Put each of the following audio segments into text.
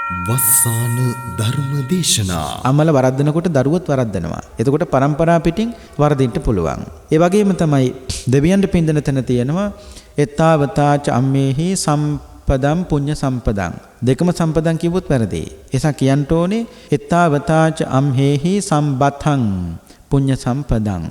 වස්සාන ධර්ම දේශනා. අම්මලා වරද්දනකොට දරුවොත් වරද්දනවා. එතකොට පරම්පරා පිටින් වරදින්න පුළුවන්. ඒ වගේම තමයි දෙවියන්ට පින්දන තැන තියෙනවා එත්තාවතාච අම්මේහි සම්පදම් පුඤ්ඤ සම්පදං. දෙකම සම්පදං කිව්වොත් වැරදි. එසා කියන්න ඕනේ එත්තාවතාච අම්හෙහි සම්බතං පුඤ්ඤ සම්පදං.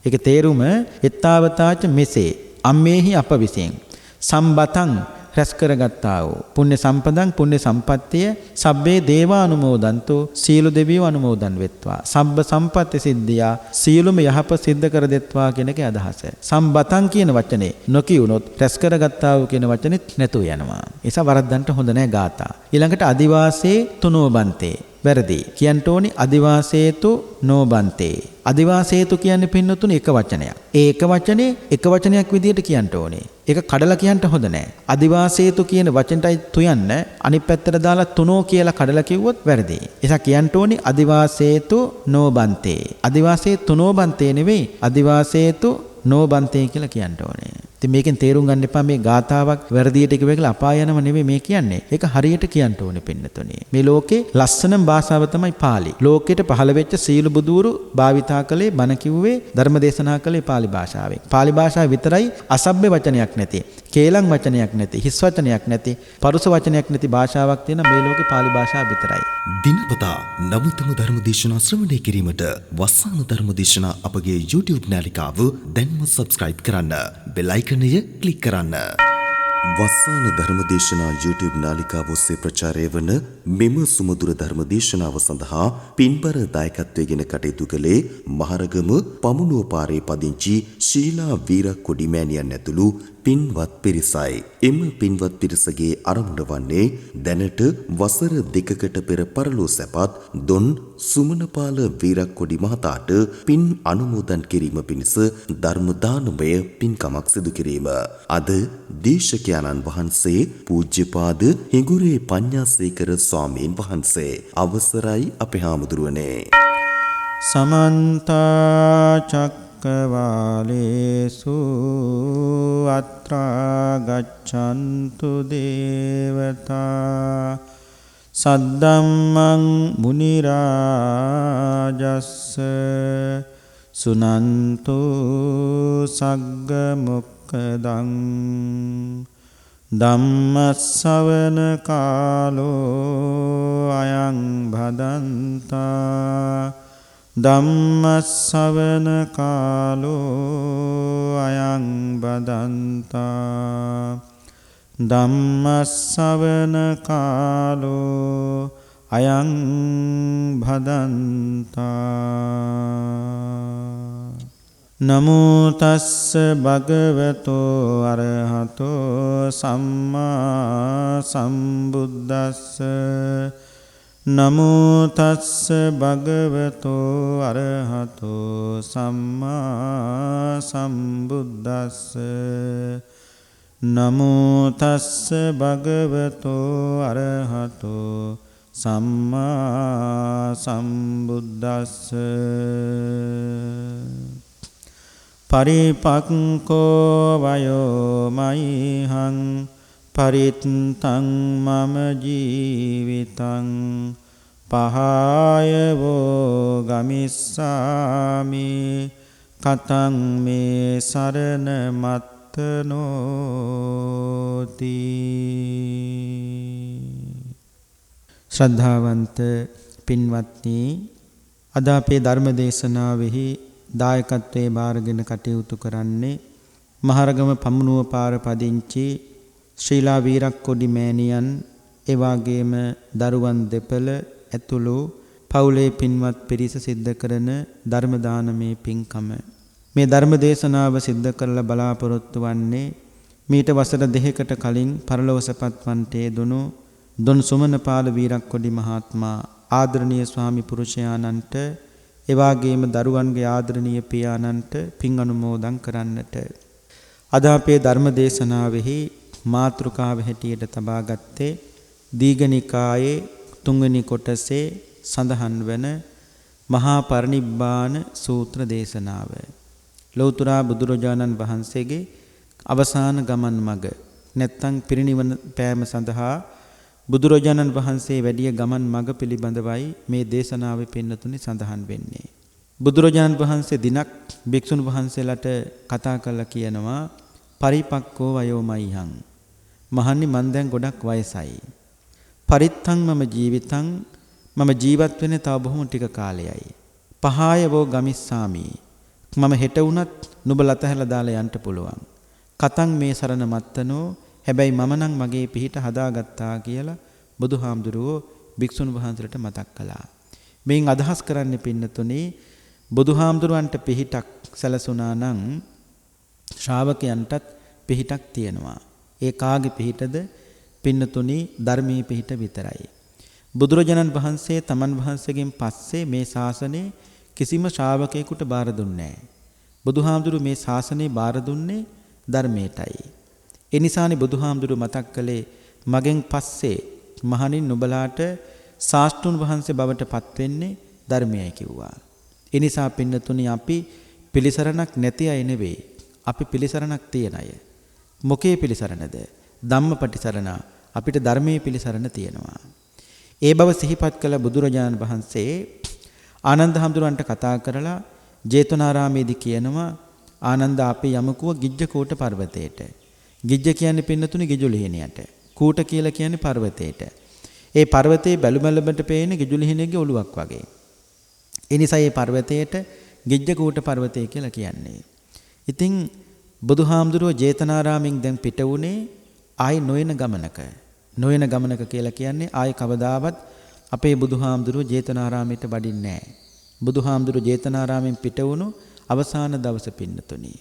ඒක තේරුම එත්තාවතාච මෙසේ අම්මේහි අප විසින් සම්බතං රැස් කරගත්තා වූ පුණ්‍ය සම්පදං පුණ්‍ය සම්පත්තිය සබ්බේ දේවානුමෝදන්තෝ සීල දෙවියෝ අනුමෝදන් වෙත්වා සබ්බ සම්පත්ති සිද්ධියා සීලුම යහපත සිද්ධ කර දෙත්වා කියන එකේ අදහස. සම්බතං කියන වචනේ නොකියුනොත් රැස් කරගත්තා වූ කියන වචනේත් නැතුව යනවා. ඒ නිසා වරද්දන්ට හොඳ නැහැ ගාථා. ඊළඟට අදිවාසේ තුනෝබන්තේ වැරදි. කියන්න ඕනි අදිවාසේතු නෝබන්තේ. අදිවාසේතු කියන්නේ පින්නතුනේ එක වචනයක්. ඒ එක වචනේ එක වචනයක් විදියට කියන්න ඕනේ. ඒක කඩලා කියන්න හොඳ නැහැ. අදිවාසේතු කියන වචනටයි තුයන්න අනිත් පැත්තට දාලා තුනෝ කියලා කඩලා කිව්වොත් වැරදි. ඒසා කියන්න ඕනේ අදිවාසේතු නෝබන්තේ. අදිවාසේ තුනෝබන්තේ නෙවෙයි අදිවාසේතු නෝබන්තේ කියලා කියන්න ඕනේ. ඉතින් මේකෙන් තේරුම් ගන්න එපා මේ ගාතාවක් වැරදියට කිව්ව එක අපාය යනව නෙවෙයි මේ කියන්නේ. ඒක හරියට කියන්න ඕනේ පින්නතුනේ. මේ ලෝකේ ලස්සනම භාෂාව තමයි පාලි. ලෝකෙට පහළ වෙච්ච සීල බුදුරු භාවිතා කළේ බණ කිව්වේ ධර්ම දේශනා කළේ පාලි භාෂාවෙන්. පාලි භාෂාව විතරයි අසභ්‍ය වචනයක් නැති, කේලම් වචනයක් නැති, හිස් වචනයක් නැති, පරුස වචනයක් නැති භාෂාවක් තියෙන මේ ලෝකේ පාලි භාෂාව විතරයි. දිනපතා නවතම ධර්ම දේශනා ශ්‍රවණය කිරීමට වස්සාන ධර්ම දේශනා අපගේ YouTube නාලිකාව දැන්ම subscribe කරන්න. බෙල් අයිකනය ක්ලික් කරන්න. වස්සාන ධර්ම දේශනා YouTube නාලිකාව ඔස්සේ ප්‍රචාරය වන මෙම සුමధుර ධර්ම දේශනාව සඳහා පින්බර දායකත්වයෙන් කටයුතු කළේ මහරගම පමුණුව පාරේ පදිංචි ශීලා වීරක්කොඩි මෑණියන් ඇතුළු පින්වත් පිරිසයි. එම පින්වත් පිරිසගේ අරමුණ වන්නේ දැනට වසර 2කට පෙර පරලෝ සැපත් දොන් සුමනපාල වීරක්කොඩි මහතාට පින් අනුමෝදන් කිරීම පිණිස ධර්ම දානමය පින්කමක් සිදු කිරීම. අද දේශකයන්න් වහන්සේ පූජ්‍යපාද හිඟුරේ පඤ්ඤාසේකර ස්වාමීන් වහන්සේ අවසරයි අපේ හාමුදුරුවනේ. සමන්ත චක්කවාලේසු අත්‍රා ගච්ඡන්තු දේවතා සද්දම්මං මුනි රාජස්ස සුනන්තු සග්ග මොක්ඛදං ධම්මස්සවන කාලෝ අයං භදන්තා ධම්මස්සවන කාලෝ අයං බදන්තා ධම්මස්සවන කාලෝ අයං භදන්තා. නමෝ තස්ස භගවතෝ අරහතෝ සම්මා සම්බුද්දස්ස නමෝ තස්ස භගවතෝ අරහතෝ සම්මා සම්බුද්දස්ස නමෝ තස්ස භගවතෝ අරහතෝ සම්මා සම්බුද්දස්ස පරිපක්ඛෝ වයෝ මයිහං පරිත්තං මම ජීවිතං පහායවෝ ගමිස්සාමි කතං මේ සරණ මත්තනෝති. ශ්‍රද්ධාවන්ත පින්වත්නි, අද අපේ ධර්ම දේශනාවෙහි දායකත්වයේ බාරගෙන කටයුතු කරන්නේ මහරගම පමුණුව පාර පදිංචි ශ්‍රීලා වීරක්කොඩි මෑණියන්, ඒ වගේම දරුවන් දෙපළ ඇතුළු පවුලේ පින්වත් පිරිස සිද්ධ කරන ධර්ම දානමේ පින්කම. මේ ධර්ම දේශනාව සිද්ධ කරලා බලාපොරොත්තු වන්නේ මීට වසර 2කට කලින් පරලොව සැපත් වන්ට යෙදුණු දොන් සුමනපාල වීරක්කොඩි මහත්මයා ආදරණීය ස්වාමි පුරුෂයාණන්ට, ඒ වගේම දරුවන්ගේ ආදරණීය පියාණන්ට පින් අනුමෝදන් කරන්නට. අද අපේ ධර්ම දේශනාවෙහි මාතෘකාව හැටියට තබා ගත්තේ දීඝනිකායේ 3 වෙනි කොටසේ සඳහන් වන මහා පරිනිබ්බාන සූත්‍ර දේශනාව. ලෞතර බුදුරජාණන් වහන්සේගේ අවසාන ගමන් මඟ නැත්තම් පිරිනිවන පෑම සඳහා බුදුරජාණන් වහන්සේ වැඩිය ගමන් මඟ පිළිබඳවයි මේ දේශනාවේ පින්නතුනි සඳහන් වෙන්නේ. බුදුරජාණන් වහන්සේ දිනක් භික්ෂුන් වහන්සේලාට කතා කරලා කියනවා පරිපක්කෝ වයෝමයිහං. මහන්නි මන් දැන් ගොඩක් වයසයි. පරිත්තං මම ජීවිතං මම ජීවත් වෙන්නේ තව බොහොම ටික කාලයයි. පහාය වෝ ගමිස්සාමි. මම හෙට වුණත් නුඹ ලතහැලා දාලා යන්න පුළුවන්. කතං මේ සරණ මත්තනෝ හැබැයි මම නම් මගේ පිහිට හදාගත්තා කියලා බුදුහාමුදුරුවෝ භික්ෂුන් වහන්සේලාට මතක් කළා. මේන් අදහස් කරන්නේ පින්නතුනේ බුදුහාමුදුරුවන්ට පිහිටක් සැලසුණා නම් ශ්‍රාවකයන්ටත් පිහිටක් තියෙනවා. ඒ කාගේ පිහිටද? පින්නතුනේ ධර්මයේ පිහිට විතරයි. බුදුරජාණන් වහන්සේ තමන් වහන්සේගෙන් පස්සේ මේ ශාසනය කිසිම ශ්‍රාවකයෙකුට බාර දුන්නේ නැහැ. බුදුහාමුදුරුවෝ මේ ශාසනය බාර දුන්නේ ධර්මයටයි. ඒ නිසානේ බුදුහාමුදුරුවෝ මතක් කළේ මගෙන් පස්සේ මහණින් නුඹලාට ශාස්ත්‍රුන් වහන්සේ බවට පත් වෙන්නේ ධර්මයයි කිව්වා. ඒ නිසා පින්නතුනි අපි පිළිසරණක් නැති අය නෙවෙයි. අපි පිළිසරණක් තියෙන අය. මොකේ පිළිසරණද? ධම්මපටිසරණ. අපිට ධර්මයේ පිළිසරණ තියෙනවා. ඒ බව සිහිපත් කළ බුදුරජාණන් වහන්සේ ආනන්ද හැඳුරන්ට කතා කරලා ජේතවනාරාමේදී කියනවා ආනන්ද අපි යමුකුව ගිජ්ජකූට පර්වතයට. ගිජ්ජ කියන්නේ පින්නතුනි ගිජුලිහිණියට. කූට කියලා කියන්නේ පර්වතයට. ඒ පර්වතයේ බැලුමැලබට පේන ගිජුලිහිණියගේ ඔළුවක් වගේ. ඒ නිසා මේ පර්වතයට ගිජ්ජකූට පර්වතය කියලා කියන්නේ. ඉතින් බුදුහාමුදුරුවෝ ජේතවනාරාමෙන් දැන් පිට වුණේ ආයි නොයන ගමනක. නොයන ගමනක කියලා කියන්නේ ආයි කවදාවත් අපේ බුදුහාමුදුරුවෝ ජේතවනාරාමයට වඩින්නේ නැහැ. බුදුහාමුදුරුවෝ ජේතවනාරාමෙන් පිට වුණු අවසාන දවස පින්නතුනි.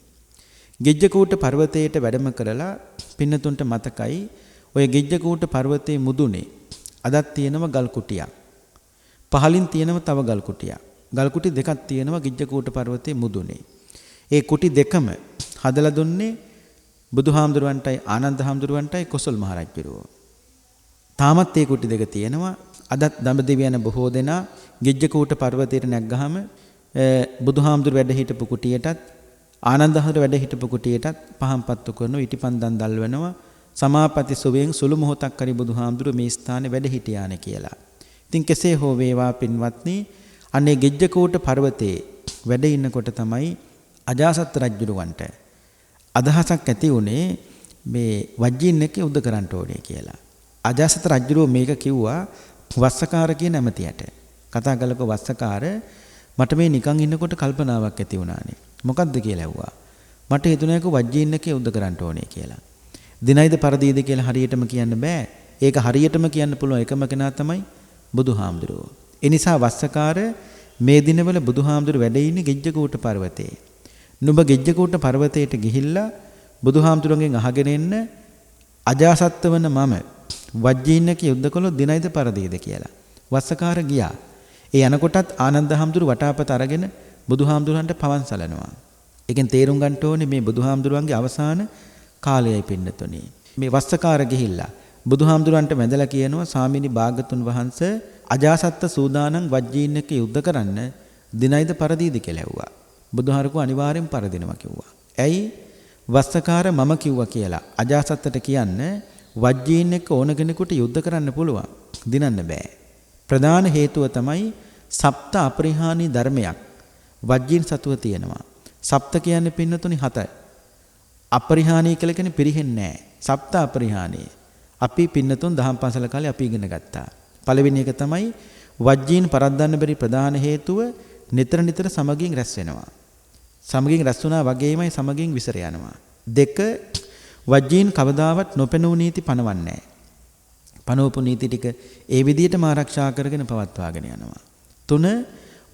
ගිජ්ජකූට පර්වතයට වැඩම කරලා පින්නතුන්ට මතකයි ඔය ගිජ්ජකූට පර්වතයේ මුදුනේ අදත් තියෙනවා ගල් කුටියක්. පහලින් තියෙනවා තව ගල් කුටියක්. ගල් කුටි දෙකක් තියෙනවා ගිජ්ජකූට පර්වතයේ මුදුනේ. ඒ කුටි දෙකම හදලා දුන්නේ බුදුහාමුදුරුවන්ටයි ආනන්ද හාමුදුරුවන්ටයි කොසල් මහරජුරෝ. තාමත් ඒ කුටි දෙක තියෙනවා. අදත් දඹදිව යන බොහෝ දෙනා ගිජ්ජකූට පර්වතයට නැග්ගහම බුදුහාමුදුරු වැඩ හිටපු කුටියටත් ආනන්ද හාමුදුරු වැඩ හිටපු කුටියටත් පහන් පත්තු කරනවා ඉටිපන්දන් දල්වනවා සමාපatti සුවයෙන් සුළු මොහොතක් හරි බුදුහාමුදුරු මේ ස්ථානේ වැඩ හිටියානේ කියලා. ඉතින් කෙසේ හෝ වේවා පින්වත්නි අනේ ගිජ්ජකූට පර්වතයේ වැඩ ඉන්නකොට තමයි අජාසත් රජුරවන්ට අදහසක් ඇති උනේ මේ වජ්ජීන් එක්ක යුද්ධ කරන්න ඕනේ කියලා. අජාසත් රජුරෝ මේක කිව්වා වස්සකාර කියන ඇමතියට. කතා කළකෝ වස්සකාර මට මේ නිකන් ඉන්නකොට කල්පනාවක් ඇති වුණානේ. මොකද්ද කියලා ඇහුවා. මට හිතුණා ඒක වජ්ජීන් එක්ක යුද්ධ කරන්න ඕනේ කියලා. දිනයිද පරදීද කියලා හරියටම කියන්න බෑ. ඒක හරියටම කියන්න පුළුවන් එකම කෙනා තමයි බුදුහාමුදුරුවෝ. ඒ නිසා වස්සකාර මේ දිනවල බුදුහාමුදුරුවෝ වැඩ ඉන්නේ ගිජ්ජකූට පර්වතයේ. නුඹ ගිජ්ජකූට පර්වතයට ගිහිල්ලා බුදුහාමුදුරුවන්ගෙන් අහගෙන එන්න අජාසත් වන මම වජ්ජීන් එක්ක යුද්ධ කළොත් දිනයිද පරදීද කියලා. වස්සකාර ගියා. ඒ යනකොටත් ආනන්ද හාමුදුරුවෝ වටාපත අරගෙන බුදුහාමුදුරන්ට පවන් සලනවා. ඒකෙන් තේරුම් ගන්න ඕනේ මේ බුදුහාමුදුරන්ගේ අවසාන කාලයයි පින්නතුනි. මේ වස්සකාර ගිහිල්ලා බුදුහාමුදුරන්ට වැඳලා කියනවා ස්වාමීනි භාගතුන් වහන්සේ අජාසත්ත සූදානම් වජ්ජීන් එක්ක යුද්ධ කරන්න දිනයිද පරදීද කියලා ඇහුවා. බුදුහාරකෝ අනිවාර්යෙන් පරදිනවා කිව්වා. ඇයි? වස්සකාර මම කිව්වා කියලා අජාසත්තට කියන්න වජ්ජීන් එක්ක ඕන කෙනෙකුට යුද්ධ කරන්න පුළුවන්. දිනන්න බෑ. ප්‍රධාන හේතුව තමයි සප්ත අපරිහානී ධර්මයක් වජ්ජීන් සතුව තියෙනවා. සප්ත කියන්නේ පින්නතුනි 7. අපරිහානී කියලා කියන්නේ පිරෙන්නේ නැහැ. සප්ත අපරිහානී. අපි පින්නතුන් දහම් පාසල කාලේ අපි ඉගෙන ගත්තා. පළවෙනි එක තමයි වජ්ජීන් පරද්දන්න බැරි ප්‍රධාන හේතුව නිතර නිතර සමගින් රැස් වෙනවා. සමගින් රැස් වුණා වගේමයි සමගින් විසර යනවා. 2 වජ්ජීන් කවදාවත් නොපෙනූ නීති පනවන්නේ නැහැ. පනවපු නීති ටික ඒ විදිහටම ආරක්ෂා කරගෙන පවත්වාගෙන යනවා. 3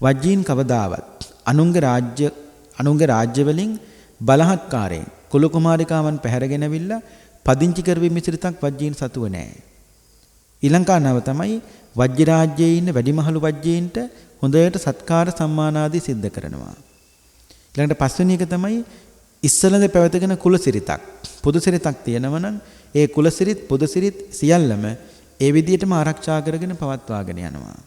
වජ්ජීන් කවදාවත් අනුන්ගේ රාජ්‍ය වලින් බලහත්කාරයෙන් කුල කුමාරිකාවන් පැහැරගෙන අවිල්ලා පදිංචි කරවීම මිශ්‍රිතක් වජ්ජීන් සතුව නැහැ. ඊළඟානව තමයි වජ්ජ රාජ්‍යයේ ඉන්න වැඩිමහලු වජ්ජීන්ට හොඳට සත්කාර සම්මාන ආදී සිද්ධ කරනවා. ඊළඟට පස්වෙනි එක තමයි ඉස්සලද පැවතගෙන කුලසිරිතක් පොදුසිරිතක් තියෙනවා නම් ඒ කුලසිරිත පොදුසිරිත සියල්ලම ඒ විදිහටම ආරක්ෂා කරගෙන පවත්වාගෙන යනවා.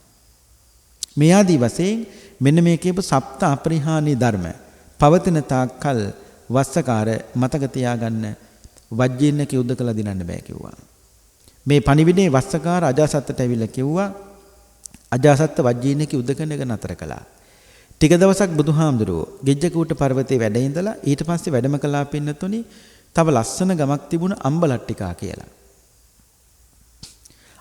මේ ආදී වශයෙන් මෙන්න මේ කියපු සප්ත අපරිහානී ධර්ම පවතින තාක්කල් වස්සකාර මතක තියාගන්න වජ්ජීන්නක යුද්ධ කළ දිනන්න බෑ කිව්වා. මේ පණිවිඩේ වස්සකාර අජාසත්තට ඇවිල්ලා කිව්වා අජාසත්ත වජ්ජීනකේ උදකන එක නතර කළා. ටික දවසක් බුදුහාමුදුරුවෝ ගෙජ්ජකූට පර්වතයේ වැඩ ඉඳලා ඊට පස්සේ වැඩම කළා පින්නතුනි තව ලස්සන ගමක් තිබුණ අම්බලට්ටිකා කියලා.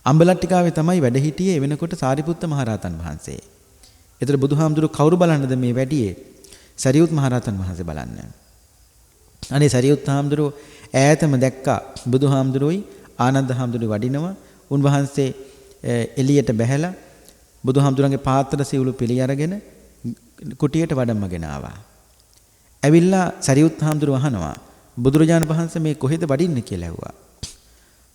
අම්බලට්ටිකාවේ තමයි වැඩ හිටියේ වෙනකොට සාරිපුත්ත මහරහතන් වහන්සේ. ඒතර බුදුහාමුදුරුවෝ කවුරු බලන්නද මේ වැඩියේ? සරියුත් මහරහතන් වහන්සේ බලන්න. අනේ සරියුත් හාමුදුරුවෝ ඈතම දැක්කා බුදුහාමුදුරුවෝයි ආනන්ද හාමුදුරුවෝ වඩිනවා. උන්වහන්සේ එළියට බැහැලා බුදුහාමුදුරන්ගේ පාත්‍ර සිවුරු පිළි අරගෙන කුටියට වඩම්මගෙන ආවා. ඇවිල්ලා සරියුත් හාමුදුරුවෝ අහනවා බුදුරජාණන් වහන්සේ මේ කොහෙද වඩින්නේ කියලා ඇහුවා.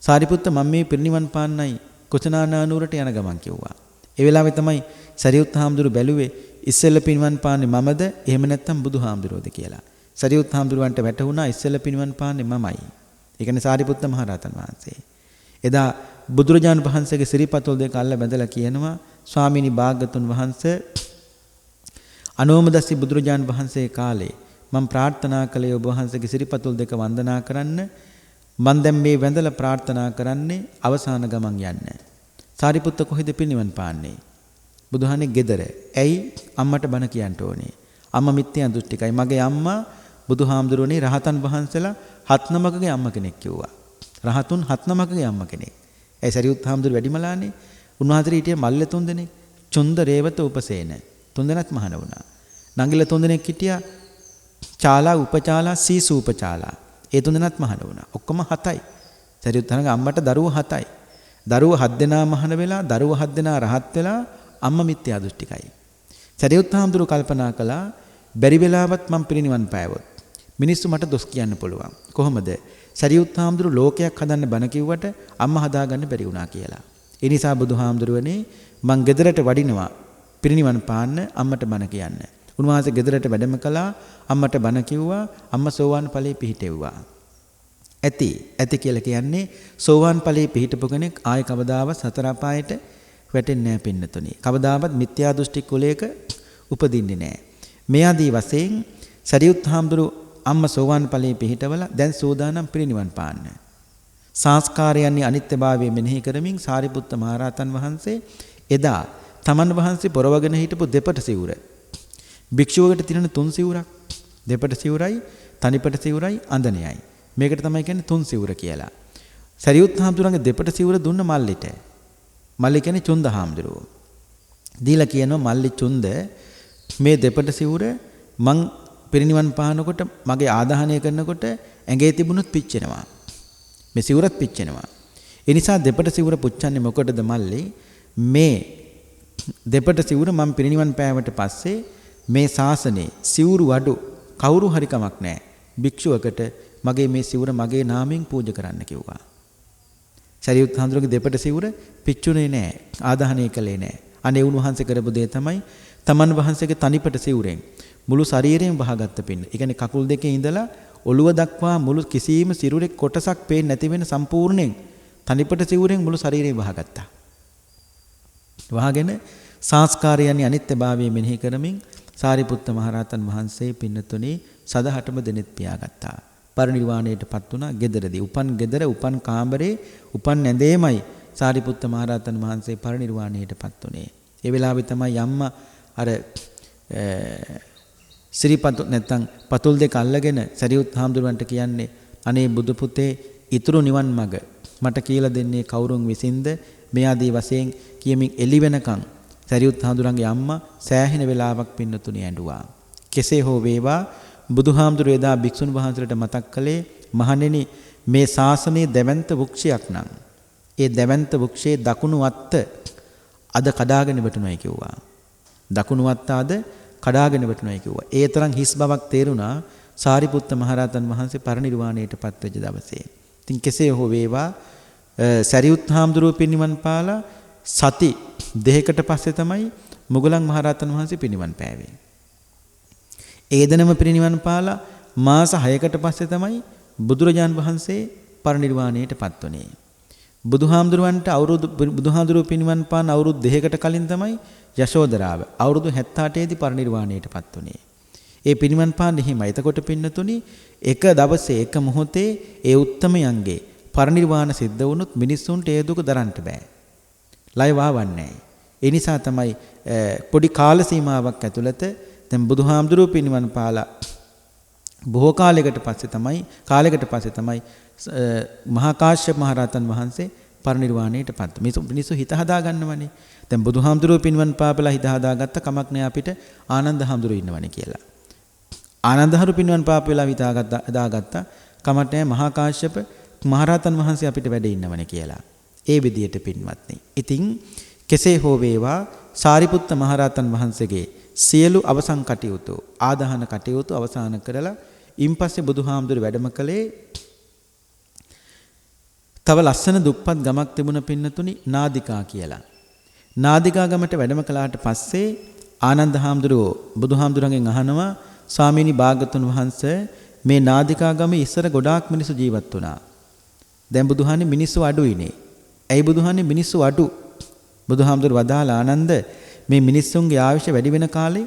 සාරිපුත්ත මම මේ පිරිනිවන් පාන්නයි කුසනානානුවරට යන ගමන් කිව්වා. ඒ වෙලාවේ තමයි සරියුත් හාමුදුරුවෝ බැලුවේ ඉස්සෙල්ල පිරිනිවන් පාන්නේ මමද එහෙම නැත්නම් බුදුහාමුදුරුවෝද කියලා. සරියුත් හාමුදුරුවන්ට වැටහුණා ඉස්සෙල්ල පිරිනිවන් පාන්නේ මමයි. ඒ කියන්නේ සාරිපුත්ත මහරහතන් වහන්සේ. එදා බුදුරජාණන් වහන්සේගේ සිරිපතුල් දෙක අල්ල බැඳලා කියනවා ස්වාමීනි භාග්‍යතුන් වහන්සේ අනෝමදස්සි බුදුරජාණන් වහන්සේ කාලේ මම ප්‍රාර්ථනා කළේ ඔබ වහන්සේගේ සිරිපතුල් දෙක වන්දනා කරන්න. මම දැන් මේ වැඳලා ප්‍රාර්ථනා කරන්නේ අවසාන ගමන් යන්න. සාරිපුත්ත කොහෙද පිරිනිවන් පාන්නේ? බුදුහානේ ගෙදර. ඇයි අම්මට බණ කියන්න ඕනේ? අම්මා මිත්‍යා දෘෂ්ටිකයි. මගේ අම්මා බුදුහාමුදුරනේ රහතන් වහන්සේලා 7 නමකගේ අම්ම කෙනෙක් කිව්වා. රහතුන් 7 නමකගේ අම්ම කෙනෙක්. ඒ සරියුත් හාමුදුර වැඩිමලානේ. උන්වහන්සේ හිටියේ මල්ල 3 දෙනෙක්. චුන්ද රේවත උපසේන 3 දෙනාත් මහාන වුණා. නංගිල 3 දෙනෙක් හිටියා. චාලා උපචාලා සීසූපචාලා. ඒ 3 දෙනාත් මහාන වුණා. ඔක්කොම 7යි. සරියුත් හාමුදුරගේ අම්මට දරුවෝ 7යි. දරුවෝ 7 දෙනා මහාන වෙලා දරුවෝ 7 දෙනා රහත් වෙලා අම්මා මිත්‍යා දෘෂ්ටිකයි. සරියුත් හාමුදුර කල්පනා කළා බැරි වෙලාවත් මම පිරිනිවන් පෑවොත් මිනිස්සු මට දොස් කියන්න පුළුවන්. කොහොමද? සරියුත් හාමුදුරු ලෝකයක් හදන්න බණ කිව්වට අම්මා හදාගන්න බැරි වුණා කියලා. ඒ නිසා බුදුහාමුදුරුවනේ මං ගෙදරට වඩිනවා පිරිනිවන් පාන්න අම්මට බණ කියන්න. උන්වහන්සේ ගෙදරට වැඩම කළා අම්මට බණ කිව්වා අම්මා සෝවාන් ඵලයේ පිහිටෙව්වා. ඇති කියලා කියන්නේ සෝවාන් ඵලයේ පිහිටපු කෙනෙක් ආය කවදාවත් සතර අපායට වැටෙන්නේ නැහැ පින්නතුනි. කවදාවත් මිත්‍යා දෘෂ්ටි කුලයක උපදින්නේ නැහැ. මේ ආදී වශයෙන් සරියුත් හාමුදුරු අම්මා සෝවාන් ඵලයේ පිහිටවලා දැන් සෝදානම් පිරිනිවන් පාන්න. සංස්කාරයන්ගේ අනිත්‍යභාවය මෙනෙහි කරමින් සාරිපුත්ත මහරහතන් වහන්සේ එදා තමන් වහන්සේ පොරවගෙන හිටපු දෙපට සිවුර භික්ෂුවකට තිරන 3 සිවුරක් දෙපට සිවුරයි තනිපට සිවුරයි අඳනයයි මේකට තමයි කියන්නේ 3 සිවුර කියලා. සරියුත් හාමුදුරන්ගේ දෙපට සිවුර දුන්න මල්ලිට. මල්ලි කියන්නේ චුන්ද හාමුදුරුවෝ. දීලා කියනවා මල්ලි චුන්ද මේ දෙපට සිවුර මං පිරිනිවන් පානකොට මගේ ආදාහනය කරනකොට ඇඟේ තිබුණොත් පිච්චෙනවා. මේ සිවුරත් පිච්චෙනවා. ඒ නිසා දෙපට සිවුර පුච්චන්නේ මොකටද මල්ලි? මේ දෙපට සිවුර මම පිරිනිවන් පෑවට පස්සේ මේ ශාසනේ සිවුරු වඩු කවුරු හරි කමක් නැහැ. භික්ෂුවකට මගේ මේ සිවුර මගේ නාමයෙන් පූජා කරන්න කිව්වා. සරියුත් හාමුදුරුවෝගේ දෙපට සිවුර පිච්චුනේ නැහැ. ආදාහනය කළේ නැහැ. අනේ උන්වහන්සේ කරපු දේ තමයි තමන් වහන්සේගේ තනිපට සිවුරෙන් මුළු ශරීරයෙන් වහගත්ත පින්න. ඒ කියන්නේ කකුල් දෙකේ ඉඳලා ඔළුව දක්වා මුළු කිසියම් සිරුරේ කොටසක් පේන්නේ නැති වෙන සම්පූර්ණයෙන් තනිපට සිවුරෙන් මුළු ශරීරය වහගත්තා. වහගෙන සංස්කාරයන්ගේ අනිත්‍යභාවය මෙනෙහි කරමින් සාරිපුත්ත මහරහතන් වහන්සේ පින්නතුනේ සදහටම දෙනෙත් පියාගත්තා. පරිනිර්වාණයටපත් වුණා ගෙදරදී. උපන් ගෙදර උපන් කාමරේ උපන් ඇඳේමයි සාරිපුත්ත මහරහතන් වහන්සේ පරිනිර්වාණයටපත් උනේ. ඒ වෙලාවේ තමයි අම්මා අර සිරිපතු නැත්තම් පතුල් දෙක අල්ලගෙන සරියුත් හාමුදුරුවන්ට කියන්නේ අනේ බුදු පුතේ ඊතුරු නිවන් මඟ මට කියලා දෙන්නේ කවුරුන් විසින්ද මේ ආදී වශයෙන් කියමින් එළි වෙනකන් සරියුත් හාමුදුරන්ගේ අම්මා සෑහෙන වෙලාවක් පින්නතුණි ඇඬුවා. කෙසේ හෝ වේවා බුදුහාමුදුරුවෝ එදා භික්ෂුන් වහන්සේට මතක් කළේ මහණෙනි මේ ශාසනයේ දැවැන්ත වෘක්ෂයක් නම් ඒ දැවැන්ත වෘක්ෂයේ දකුණු අත්ත අද කඩාගෙන වැටුණයි කිව්වා. දකුණු අත්ත අද කඩාගෙන වැටුණයි කිව්වා. ඒ තරම් හිස් බවක් තේරුණා සාරිපුත්ත මහරහතන් වහන්සේ පරිනිර්වාණයටපත් වෙච්ච දවසේ. ඉතින් කෙසේ හෝ වේවා සරියුත් හාමුදුරුවෝ පිරිනිවන් පාලා සති දෙකකට පස්සේ තමයි මුගලන් මහරහතන් වහන්සේ පිරිනිවන් පෑවේ. ඒ දිනම පිරිනිවන් පාලා මාස 6කට පස්සේ තමයි බුදුරජාන් වහන්සේ පරිනිර්වාණයටපත් වුණේ. බුදුහාමුදුරුවන්ට බුදුහාමුදුරුවෝ පිරිනිවන් පාන අවුරුදු 2කට කලින් තමයි යශෝදරාව අවුරුදු 78 දී පරිනිර්වාණයටපත් වුණේ. ඒ පිරිනිවන් පාන්නේ හිමයි. එතකොට පින්නතුනි එක දවසේ එක මොහොතේ ඒ උත්තමයන්ගේ පරිනිර්වාණ සිද්ධ වුණොත් මිනිස්සුන්ට ඒ දුක දරන්න බෑ. ලය වවන්නේ. ඒ නිසා තමයි පොඩි කාල සීමාවක් ඇතුළත දැන් බුදුහාමුදුරුවෝ පින්වන් පාලා බොහෝ කාලයකට පස්සේ තමයි මහා කාශ්‍යප මහ රහතන් වහන්සේ පරිනිර්වාණයට පත්. මිනිස්සු හිත හදා ගන්නවනේ. දැන් බුදුහාමුදුරුවෝ පින්වන් පාපලා හිත හදාගත්ත කමක් නෑ අපිට ආනන්ද හාමුදුරුවෝ ඉන්නවනේ කියලා. ආනන්ද හරු පින්වන් පාප වෙලා හදාගත්ත කමක් නෑ මහා කාශ්‍යප මහ රහතන් වහන්සේ අපිට වැඩ ඉන්නවනේ කියලා. ඒ විදියට පින්වත්නි. ඉතින් කෙසේ හෝ වේවා සාරිපුත්ත මහ රහතන් වහන්සේගේ සියලු අවසන් කටයුතු ආදාහන කටයුතු අවසන් කරලා ඉන්පස්සේ බුදුහාමුදුරුවෝ වැඩම කළේ තව ලස්සන දුප්පත් ගමක් තිබුණ පින්නතුනි නාදිකා කියලා. නාදිකා ගමට වැඩම කළාට පස්සේ ආනන්ද හාමුදුරුවෝ බුදුහාමුදුරන්ගෙන් අහනවා ස්වාමීනි භාග්‍යවතුන් වහන්සේ මේ නාදිකා ගමේ ඉස්සර ගොඩාක් මිනිස්සු ජීවත් වුණා. දැන් බුදුහාන්නේ මිනිස්සු අඩුයිනේ. ඇයි බුදුහාන්නේ මිනිස්සු අඩු? බුදුහාමුදුරුවෝ වදාලා ආනන්ද මේ මිනිස්සුන්ගේ ආයුෂ වැඩි වෙන කාලේ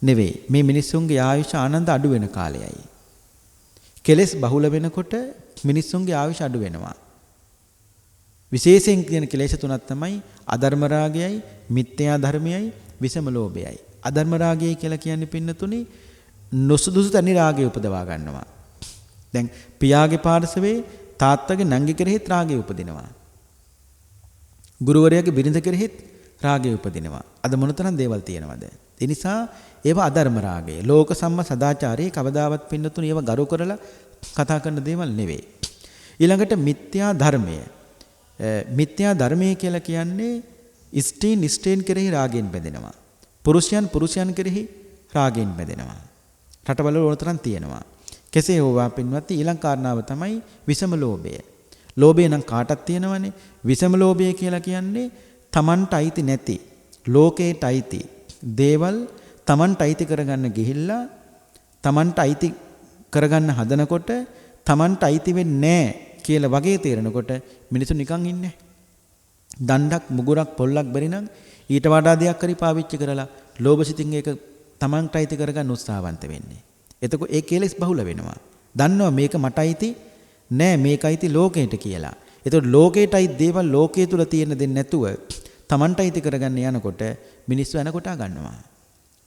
නෙවෙයි. මේ මිනිස්සුන්ගේ ආයුෂ ආනන්ද අඩු වෙන කාලයයි. කෙලෙස් බහුල වෙනකොට මිනිස්සුන්ගේ ආයුෂ අඩු වෙනවා. විශේෂයෙන් කියන කෙලෙස් තුනක් තමයි අධර්ම රාගයයි, මිත්‍යා ධර්මයයි, විෂම ලෝභයයි. අධර්ම රාගය කියලා කියන්නේ පින්නතුනි නොසුදුසු තනි රාගය උපදවා ගන්නවා. දැන් පියාගේ පාර්ශවයේ තාත්තගේ නංගි කෙරෙහිත් රාගය උපදිනවා. ගුරුවරයාගේ බිරිඳ කෙරෙහිත් රාගය උපදිනවා. අද මොනතරම් දේවල් තියෙනවද? ඒ නිසා ඒවා අධර්ම රාගය. ලෝක සම්මත සදාචාරයේ කවදාවත් පින්නතුනි ඒවා ගරු කරලා කතා කරන දේවල් නෙවෙයි. ඊළඟට මිත්‍යා ධර්මය. මිත්‍යා ධර්මය කියලා කියන්නේ ස්ත්‍රීන් කෙරෙහි රාගයෙන් බැඳෙනවා. පුරුෂයන් කෙරෙහි රාගයෙන් බැඳෙනවා. රටවල ඕනතරම් තියෙනවා. කෙසේ හෝවා පින්වත්නි ඊළඟ කාරණාව තමයි විෂම ලෝභය. ලෝභය නම් කාටත් තියෙනවනේ. විෂම ලෝභය කියලා කියන්නේ තමන්ට අයිති නැති ලෝකේට අයිති දේවල් තමන්ට අයිති කරගන්න ගිහිල්ලා තමන්ට අයිති කරගන්න හදනකොට තමන්ට අයිති වෙන්නේ නැහැ කියලා වගේ තේරෙනකොට මිනිස්සු නිකන් ඉන්නේ. දණ්ඩක් මුගුරක් පොල්ලක් බැරි නම් ඊට වඩා දෙයක් හරි පාවිච්චි කරලා ලෝභසිතින් ඒක තමන්ට අයිති කරගන්න උත්සාහවන්ත වෙන්නේ. එතකොට ඒ කෙලෙස් බහුල වෙනවා. දන්නවා මේක මට අයිති නෑ මේක අයිති ලෝකයට කියලා. එතකොට ලෝකයට අයිති දේවල් ලෝකයේ තුල තියෙන දෙන්නේ නැතුව තමන්ට අයිති කරගන්න යනකොට මිනිස්සු යනකොට ගන්නවා.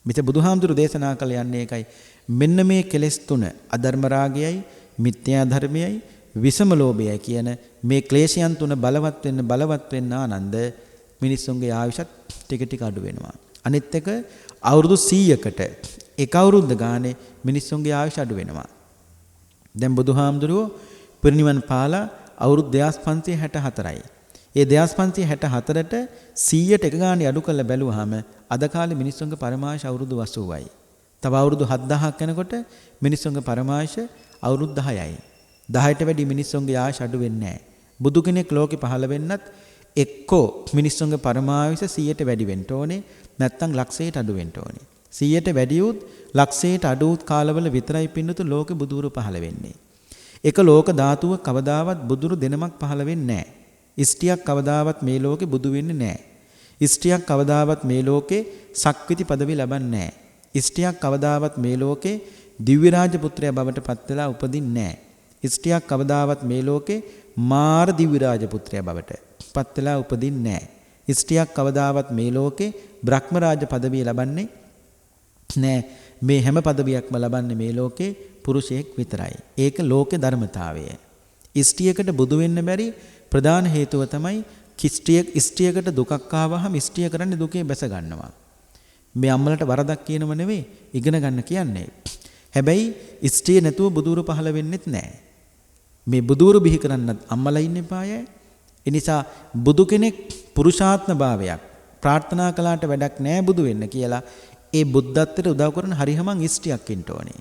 මිත බුදුහාමුදුරු දේශනා කළ යන්නේ ඒකයි. මෙන්න මේ කෙලෙස් තුන අධර්ම රාගයයි, මිත්‍යා ධර්මයයි, විෂම ලෝභයයි කියන මේ ක්ලේශයන් තුන බලවත් වෙන්න ආනන්ද මිනිස්සුන්ගේ ආයුෂත් ටික අඩු වෙනවා. අනිත් එක අවුරුදු 100කට එක අවුරුද්ද ගානේ මිනිස්සුන්ගේ ආයුෂ අඩු වෙනවා. දැන් බුදුහාමුදුරුවෝ පිරිනිවන් පාලා අවුරුදු 2564යි. ඒ 2564ට 100ට එක ගානේ අඩු කරලා බැලුවාම අද කාලේ මිනිස්සුන්ගේ පරමායුෂ අවුරුදු 80යි. තව අවුරුදු 7000ක් යනකොට මිනිස්සුන්ගේ පරමායුෂ අවුරුදු 10යි. 10ට වැඩි මිනිස්සුන්ගේ ආයුෂ අඩු වෙන්නේ නැහැ. බුදු කෙනෙක් ලෝකේ පහළ වෙන්නත් එක්කෝ මිනිස්සුන්ගේ පරමායුෂ 100ට වැඩි වෙන්න ඕනේ නැත්නම් ලක්ෂයට අඩු වෙන්න ඕනේ. 100ට වැඩි උත් ලක්ෂයට අඩු උත් කාලවල විතරයි පින්නතු ලෝකෙ බුදුරු පහළ වෙන්නේ. එක ලෝක ධාතුව කවදාවත් බුදුරු දෙනමක් පහළ වෙන්නේ නැහැ. ඉෂ්ටියක් කවදාවත් මේ ලෝකෙ බුදු වෙන්නේ නැහැ. ඉෂ්ටියක් කවදාවත් මේ ලෝකේ සක්විති පදවි ලබන්නේ නැහැ. ඉෂ්ටියක් කවදාවත් මේ ලෝකේ දිව්‍ය රාජ පුත්‍රයා බවට පත් වෙලා උපදින්නේ නැහැ. ඉෂ්ටියක් කවදාවත් මේ ලෝකේ මාර දිව්‍ය රාජ පුත්‍රයා බවට පත් වෙලා උපදින්නේ නැහැ. ඉෂ්ටියක් කවදාවත් මේ ලෝකේ බ්‍රහ්ම රාජ පදවිය ලබන්නේ නැහැ. මේ හැම පදවියක්ම ලබන්නේ මේ ලෝකේ පුරුෂයෙක් විතරයි. ඒක ලෝකේ ධර්මතාවය. ඉෂ්ටියකට බුදු වෙන්න බැරි ප්‍රධාන හේතුව තමයි ඉෂ්ටියකට දුකක් ආවහම ඉෂ්ටිය කරන්නේ දුකේ බැස ගන්නවා. මේ අම්මලට වරදක් කියනව නෙවෙයි ඉගෙන ගන්න කියන්නේ. හැබැයි ඉෂ්ටිය නැතුව බුදුරු පහළ වෙන්නෙත් නැහැ. මේ බුදුරු බිහි කරන්නත් අම්මලා ඉන්න එපායයි. ඒ නිසා බුදු කෙනෙක් පුරුෂාත්ම භාවයක් ප්‍රාර්ථනා කළාට වැඩක් නැහැ බුදු වෙන්න කියලා ඒ බුද්ධත්වයට උදව් කරන හරියමං ඉෂ්ටියක් ඉන්න ඕනේ.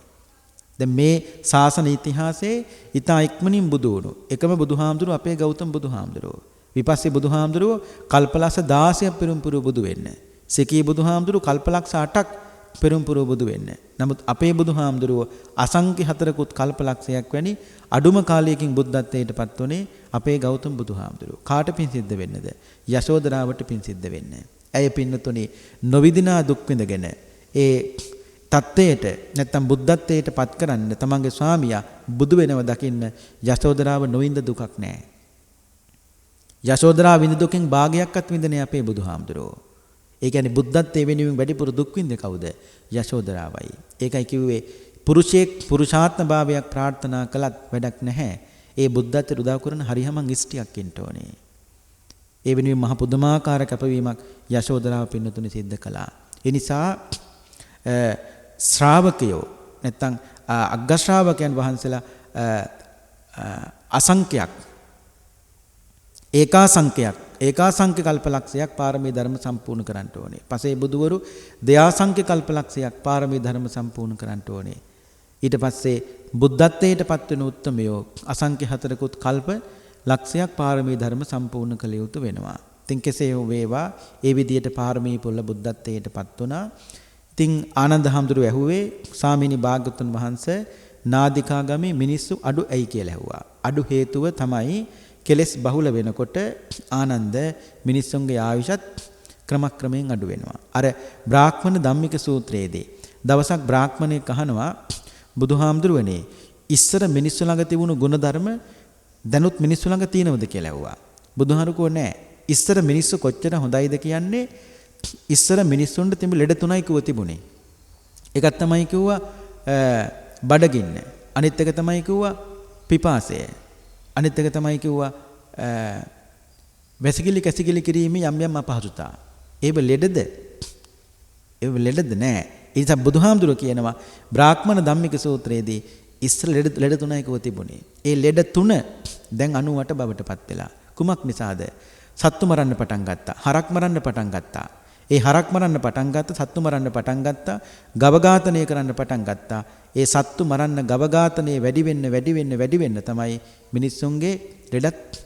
දැන් මේ ශාසන ඉතිහාසයේ ඊතා ඉක්මනින් බුදු වුණු එකම බුදුහාමුදුරුව අපේ ගෞතම බුදුහාමුදුරුව. විපස්සී බුදුහාමුදුරුව කල්පලක්ෂ 16ක් පෙරම්පුරු බුදු වෙන්න. සෙකී බුදුහාමුදුරුව කල්පලක්ෂ 8ක් පෙරම්පුරු බුදු වෙන්න. නමුත් අපේ බුදුහාමුදුරුව අසංඛ්‍ය 4කුත් කල්පලක්ෂයක් වැනි අඩුම කාලයකින් බුද්ධත්වයටපත් උනේ අපේ ගෞතම බුදුහාමුදුරුව. කාට පින් සිද්ධ වෙන්නද? යශෝදරාවට පින් සිද්ධ වෙන්න. ඇය පින්නතුනේ නොවිදිනා දුක් විඳගෙන තත්ත්වයට නැත්තම් බුද්ධත්වයට පත් කරන්න තමන්ගේ ස්වාමියා බුදු වෙනව දකින්න යශෝදරාව නොවින්ද දුකක් නැහැ. යශෝදරාව විඳ දුකෙන් භාගයක්වත් විඳින්නේ අපේ බුදුහාමුදුරුවෝ. ඒ කියන්නේ බුද්ධත්වයේ වෙනුවෙන් වැඩිපුර දුක් විඳේ කවුද? යශෝදරාවයි. ඒකයි කිව්වේ පුරුෂයෙක් පුරුෂාත්ම භාවයක් ප්‍රාර්ථනා කළත් වැඩක් නැහැ. ඒ බුද්ධත්වයට උදව් කරන හරියමං ඉෂ්ටියක් ඉන්න ඕනේ. ඒ වෙනුවෙන් මහ පුදුමාකාර කැපවීමක් යශෝදරාව පින්නතුනේ සිද්ධ කළා. ඒ නිසා ශ්‍රාවකයෝ නැත්තම් අග්ග ශ්‍රාවකයන් වහන්සේලා අසංඛ්‍යයක් ඒකාසංඛ්‍ය කල්පලක්ෂයක් පාරමී ධර්ම සම්පූර්ණ කරන්න ඕනේ. පසේ බුදුවරු දෙආසංඛ්‍ය කල්පලක්ෂයක් පාරමී ධර්ම සම්පූර්ණ කරන්න ඕනේ. ඊට පස්සේ බුද්ධත්වයට පත් වෙන උත්තමයෝ අසංඛ්‍ය හතරකුත් කල්ප ලක්ෂයක් පාරමී ධර්ම සම්පූර්ණ කළ යුතු වෙනවා. ඉතින් කෙසේ වේවා ඒ විදියට පාරමී පුල්ල බුද්ධත්වයට පත් වුණා. ඉතින් ආනන්ද හාමුදුරුවෝ ඇහුවේ ස්වාමීනි භාග්‍යවතුන් වහන්සේ නාදිකා ගමේ මිනිස්සු අඩු ඇයි කියලා ඇහුවා. අඩු හේතුව තමයි කෙලස් බහුල වෙනකොට ආනන්ද මිනිස්සුන්ගේ ආයුෂත් ක්‍රමක්‍රමයෙන් අඩු වෙනවා. අර බ්‍රාහ්මණ ධම්මික සූත්‍රයේදී දවසක් බ්‍රාහ්මණයෙක් අහනවා බුදුහාමුදුරුවනේ ඉස්සර මිනිස්සු ළඟ තිබුණු ගුණධර්ම දැනුත් මිනිස්සු ළඟ තියෙනවද කියලා ඇහුවා. බුදුහාමුදුරුවෝ නෑ. ඉස්සර මිනිස්සු කොච්චර හොඳයිද කියන්නේ ඉස්සර මිනිස්සුන්ට තිබු ලෙඩ තුනයි කිව්ව තිබුණේ. එකක් තමයි කිව්වා බඩගින්න. අනිත් එක තමයි කිව්වා පිපාසය. අනිත් එක තමයි කිව්වා වැසිකිලි කැසිකිලි කිරීමේ යම් යම් අපහසුතා. ඒව ලෙඩද? ඒව ලෙඩද නෑ. ඒ නිසා බුදුහාමුදුරුවෝ කියනවා බ්‍රාහ්මණ ධම්මික සූත්‍රයේදී ඉස්සර ලෙඩ තුනයි කිව්ව තිබුණේ. ඒ ලෙඩ තුන දැන් 98 බවට පත් වෙලා. කුමක් නිසාද? සත්තු මරන්න පටන් ගත්තා. හරක් මරන්න පටන් ගත්තා. ඒ හරක් මරන්න පටන් ගත්තා, සත්තු මරන්න පටන් ගත්තා, ගව ඝාතනය කරන්න පටන් ගත්තා. ඒ සත්තු මරන්න ගව ඝාතනය වැඩි වෙන්න තමයි මිනිස්සුන්ගේ ලෙඩත්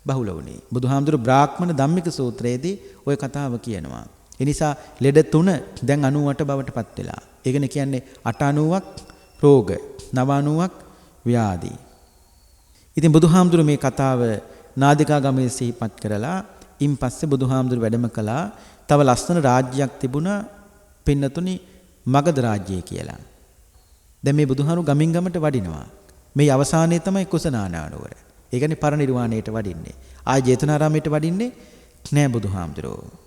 බහුල වුණේ. බුදුහාමුදුරු බ්‍රාහ්මණ ධම්මික සූත්‍රයේදී ওই කතාව කියනවා. ඒ නිසා ලෙඩ තුන දැන් 98 බවට පත් වෙලා. ඒකනේ කියන්නේ 890ක් රෝග, 990ක් ව්‍යාධි. ඉතින් බුදුහාමුදුරු මේ කතාව නාදිකා ගමේ සිහිපත් කරලා ඉන් පස්සේ බුදුහාමුදුරු වැඩම කළා. තව ලස්සන රාජ්‍යයක් තිබුණා පින්නතුනි මගධ රාජ්‍යය කියලා. දැන් මේ බුදුහාමුදුරු ගමින් ගමට වඩිනවා. මේ අවසානයේ තමයි කුසනානානුවර. ඒ කියන්නේ පරිනිර්වාණයට වඩින්නේ. ආය ජේතවනාරාමයට වඩින්නේ නෑ බුදුහාමුදුරුවෝ.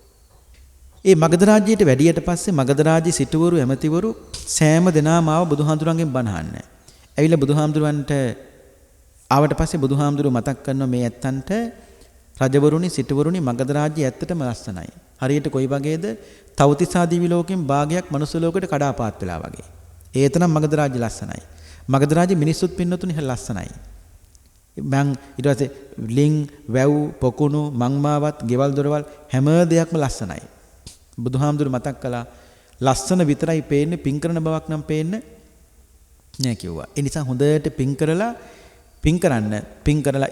ඒ මගධ රාජ්‍යයට වැඩියට පස්සේ මගධ රාජ්‍ය සිටුවරු ඇමතිවරු සෑම දෙනාම ආව බුදුහාමුදුරන්ගෙන් බණ අහන්න. ඇවිල්ලා බුදුහාමුදුරන්ට ආවට පස්සේ බුදුහාමුදුරුවෝ මතක් කරනවා මේ ඇත්තන්ට රජවරුනි සිටුවරුනි මගධ රාජ්‍යය ඇත්තටම ලස්සනයි. හරියට කොයි වගේද? තවතිසා දිවි ලෝකෙන් භාගයක් මනුස්ස ලෝකෙට කඩාපාත් වෙලා වගේ. ඒ තරම් මගධ රාජ්‍ය ලස්සනයි. මගධ රාජ්‍ය මිනිස්සුත් පින්නතුනි ලස්සනයි. මං ඊට පස්සේ ලිං වැව් පොකුණු මංමාවත් ගෙවල් දොරවල් හැම දෙයක්ම ලස්සනයි. බුදුහාමුදුරු මතක් කළා ලස්සන විතරයි පේන්නේ පින් කරන බවක් නම් පේන්නේ නෑ කිව්වා. ඒ නිසා හොඳට පින් කරලා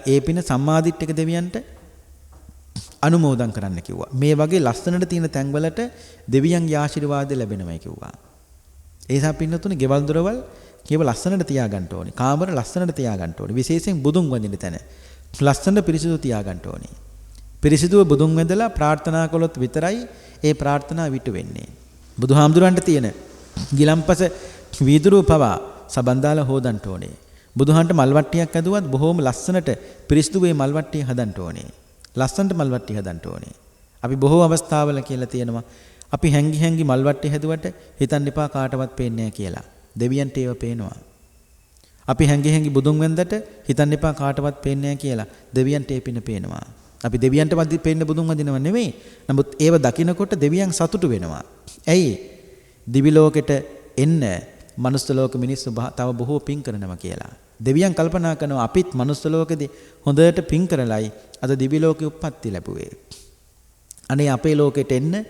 ඒ පින සම්මාදිට්ඨික දෙවියන්ට අනුමෝදන් කරන්න කිව්වා. මේ වගේ ලස්සනට තියෙන තැන්වලට දෙවියන්ගේ ආශිර්වාද ලැබෙනමයි කිව්වා. ඒ නිසා පින්නතුනේ ගෙවල් දොරවල් කියව ලස්සනට තියාගන්න ඕනේ. කාමර ලස්සනට තියාගන්න ඕනේ. විශේෂයෙන් බුදුන් වඳින තැන ලස්සනට පිරිසිදු තියාගන්න ඕනේ. පිරිසිදුව බුදුන් වැඳලා ප්‍රාර්ථනා කළොත් විතරයි ඒ ප්‍රාර්ථනා විට වෙන්නේ. බුදුහාමුදුරන්ට තියෙන ගිලම්පස වීදුරුව පවා සබන් දාලා හොදන්න ඕනේ. බුදුහන්ට මල් වට්ටියක් ඇදුවත් බොහොම ලස්සනට පිරිසිදු වේ මල් වට්ටිය හදන්න ඕනේ. ලස්සනට මල් වට්ටිය හදන්න ඕනේ. අපි බොහෝ අවස්ථාවල කියලා තියෙනවා අපි හැංගි මල් වට්ටිය හැදුවට හිතන්න එපා කාටවත් පේන්නේ නැහැ කියලා. දෙවියන්ට ඒව පේනවා. අපි හැංගි බුදුන් වැඳට හිතන්න එපා කාටවත් පේන්නේ නැහැ කියලා. දෙවියන්ට ඒ පින පේනවා. අපි දෙවියන්ට පේන්න බුදුන් වඳිනව නෙවෙයි. නමුත් ඒව දකිනකොට දෙවියන් සතුටු වෙනවා. ඇයි? දිවි ලෝකෙට එන්න මනුස්ස ලෝක මිනිස්සු තව බොහෝ පින් කරනවා කියලා. දෙවියන් කල්පනා කරනවා අපිත් මනුස්ස ලෝකෙදී හොඳට පින් කරලයි අද දිවි ලෝකෙ උප්පත්ති ලැබුවේ. අනේ අපේ ලෝකෙට එන්න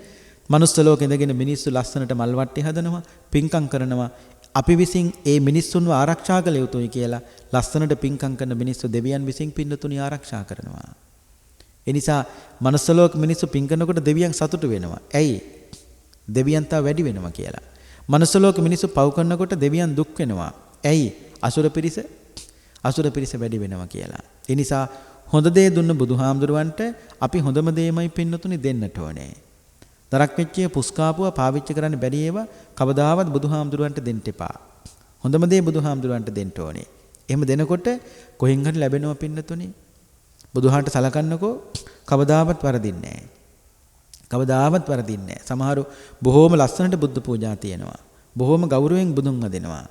මනුස්ස ලෝකෙ ඉඳගෙන මිනිස්සු ලස්සනට මල් වට්ටි හදනවා, පින්කම් කරනවා. අපි විසින් ඒ මිනිස්සුන්ව ආරක්ෂා කළ යුතුයි කියලා ලස්සනට පින්කම් කරන මිනිස්සු දෙවියන් විසින් පින්නතුණි ආරක්ෂා කරනවා. ඒ නිසා මනුස්ස ලෝක මිනිස්සු පින් කරනකොට දෙවියන් සතුටු වෙනවා. ඇයි? දෙවියන් තා වැඩි වෙනවා කියලා. මනුස්ස ලෝක මිනිස්සු පව් කරනකොට දෙවියන් දුක් වෙනවා. ඇයි? අසුර පිරිස වැඩි වෙනවා කියලා. ඒ නිසා හොඳ දේ දුන්න බුදුහාමුදුරුවන්ට අපි හොඳම දේමයි පින්නතුනි දෙන්නට ඕනේ. දරක් වෙච්ච පුස්කාපුව පාවිච්චි කරන්න බැරි ඒවා කවදාවත් බුදුහාමුදුරුවන්ට දෙන්න එපා. හොඳම දේ බුදුහාමුදුරුවන්ට දෙන්න ඕනේ. එහෙම දෙනකොට කොහෙන් හරි ලැබෙනවා පින්නතුනේ. බුදුහාන්ට සලකන්නකෝ කවදාවත් වරදින්නේ නැහැ. කවදාවත් වරදින්නේ නැහැ. සමහරු බොහෝම ලස්සනට බුද්ධ පූජා තියෙනවා. බොහෝම ගෞරවයෙන් බුදුන් වදිනවා.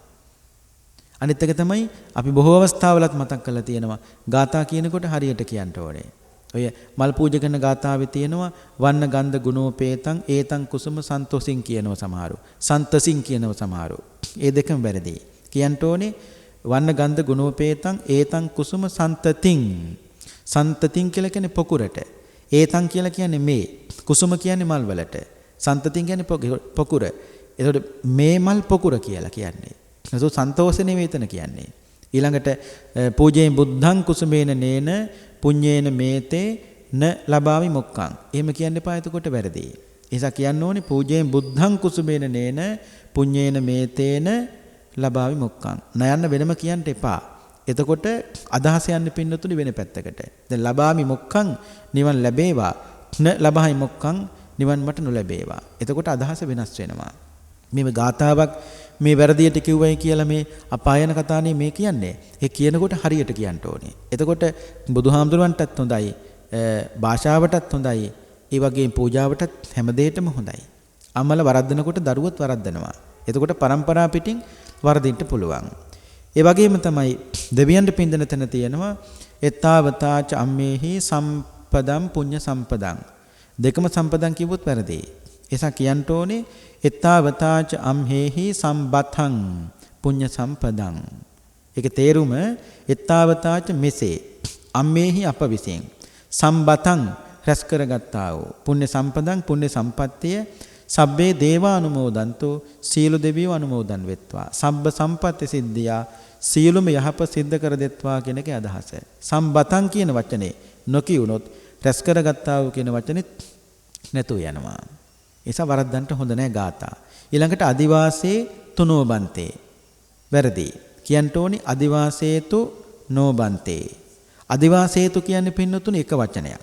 අනිත් එක තමයි අපි බොහෝ අවස්ථාවලත් මතක් කරලා තියෙනවා. ගාථා කියනකොට හරියට කියන්න ඕනේ. ඔය මල් පූජා කරන ගාථාවේ තියෙනවා වන්න ගන්ධ ගුණෝපේතං ඒතං කුසුම සන්තෝසින් කියනවා සමහරු. සන්තසින් කියනවා සමහරු. ඒ දෙකම වැරදි. කියන්න ඕනේ වන්න ගන්ධ ගුණෝපේතං ඒතං කුසුම සන්තතින්. සන්තතින් කියලා කියන්නේ පොකුරට. ඒතං කියලා කියන්නේ මේ. කුසුම කියන්නේ මල් වලට. සන්තතින් කියන්නේ පොකුර. එතකොට මේ මල් පොකුර කියලා කියන්නේ. ඒක සන්තෝෂ නෙවෙයි එතන කියන්නේ. ඊළඟට පූජේ බුද්ධං කුසුමේන නේන පුඤ්ඤේන මේතේ න ලබාවි මොක්ඛං. එහෙම කියන්න එපා එතකොට වැරදි. ඒසා කියන්න ඕනේ පූජේ බුද්ධං කුසුමේන නේන පුඤ්ඤේන මේතේන ලබාවි මොක්ඛං. නයන්න වෙනම කියන්න එපා. එතකොට අදහස යන්න පින්නතුනි වෙන පැත්තකට. දැන් ලබාමි මොක්ඛං නිවන් ලැබේවා. න ලබහයි මොක්ඛං නිවන් මට නොලැබේවා. එතකොට අදහස වෙනස් වෙනවා. මේ ගාතාවක් මේ වැරදියට කිව්වයි කියලා මේ අපායන කතානේ මේ කියන්නේ. ඒ කියනකොට හරියට කියන්න ඕනේ. එතකොට බුදුහාමුදුරන්ටත් හොඳයි, භාෂාවටත් හොඳයි, ඒ වගේම පූජාවටත් හැම දෙයකටම හොඳයි. අම්මල වරද්දනකොට දරුවොත් වරද්දනවා. එතකොට પરම්පරා පිටින් වරදින්න පුළුවන්. ඒ වගේම තමයි දෙවියන්ට පින්දන තැන තියෙනවා එත්තාවතාච අම්මේහි සම්පදම් පුඤ්ඤ සම්පදං. දෙකම සම්පදං කිව්වොත් වැරදි. එසා කියන්න ඕනේ එත්තාවතාච අම්හෙහි සම්බතං පුඤ්ඤ සම්පදං. ඒක තේරුම එත්තාවතාච මෙසේ අම්මේහි අප විසින් සම්බතං රැස් කරගත්තා වූ පුණ්‍ය සම්පදං පුණ්‍ය සම්පත්තිය සබ්බේ දේවානුමෝදන්තෝ සීල දෙවියෝ අනුමෝදන් වෙත්වා. සබ්බ සම්පත්ති සිද්ධියා සීලුම යහප සිද්ධ කර දෙත්වා කියන එකේ අදහස. සම්බතං කියන වචනේ නොකියුනොත් රැස් කරගත්තා වූ කියන වචනේත් නැතු යනවා. ඒසා වරද්දන්ට හොඳ නැහැ ගාථා. ඊළඟට අදිවාසේ තුනෝබන්තේ. වැරදි. කියන්න ඕනි අදිවාසේතු නෝබන්තේ. අදිවාසේතු කියන්නේ පින්නතුනේ එක වචනයක්.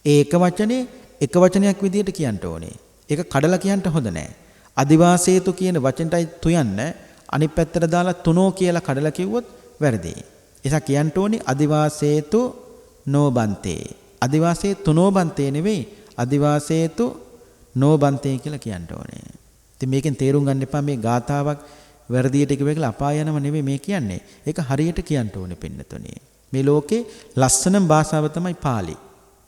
ඒ එක වචනේ එක වචනයක් විදිහට කියන්න ඕනේ. ඒක කඩලා කියන්න හොඳ නැහැ. අදිවාසේතු කියන වචනටයි තුයන්න අනිත් පැත්තට දාලා තුනෝ කියලා කඩලා කිව්වොත් වැරදි. ඒසා කියන්න ඕනි අදිවාසේතු නෝබන්තේ. අදිවාසේ තුනෝබන්තේ නෙවෙයි අදිවාසේතු නෝබන්තේ කියලා කියන්න ඕනේ. ඉතින් මේකෙන් තේරුම් ගන්න එපා මේ ගාතාවක් වැරදියට කිව්වෙකලා අපාය යනව නෙවෙයි මේ කියන්නේ. ඒක හරියට කියන්න ඕනේ පින්නතුනේ. මේ ලෝකේ ලස්සනම භාෂාව තමයි පාලි.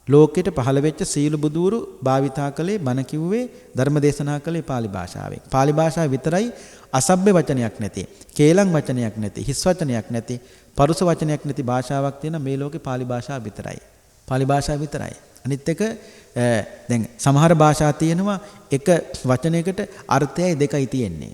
ලෝකෙට පහළ වෙච්ච සීල බුදුරු භාවිතා කළේ බණ කිව්වේ ධර්ම දේශනා කළේ පාලි භාෂාවෙන්. පාලි භාෂාව විතරයි අසභ්‍ය වචනයක් නැති, කේලම් වචනයක් නැති, හිස් වචනයක් නැති, පරුස වචනයක් නැති භාෂාවක් තියෙන මේ ලෝකේ පාලි භාෂාව විතරයි. පාලි භාෂාව විතරයි. අනිත් එක දැන් සමහර භාෂා තියෙනවා එක වචනයකට අර්ථයයි දෙකයි තියෙන්නේ.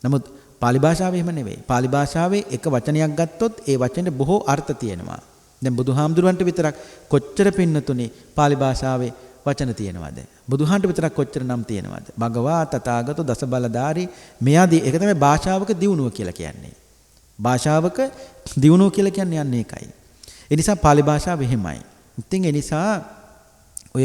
නමුත් පාලි භාෂාවේ එහෙම නෙවෙයි. පාලි භාෂාවේ එක වචනයක් ගත්තොත් ඒ වචනේ බොහෝ අර්ථ තියෙනවා. දැන් බුදුහාමුදුරන්ට විතරක් කොච්චර පින්නතුනේ පාලි භාෂාවේ වචන තියෙනවද? බුදුහාන්ට විතරක් කොච්චර නම් තියෙනවද? භගවා තථාගතෝ දස බලධාරී මෙයාදී ඒක තමයි භාෂාවක දියුණුව කියලා කියන්නේ. භාෂාවක දියුණුව කියලා කියන්නේ යන්නේ ඒකයි. ඒ නිසා පාලි භාෂාව එහෙමයි. ඉතින් ඒ නිසා ඔය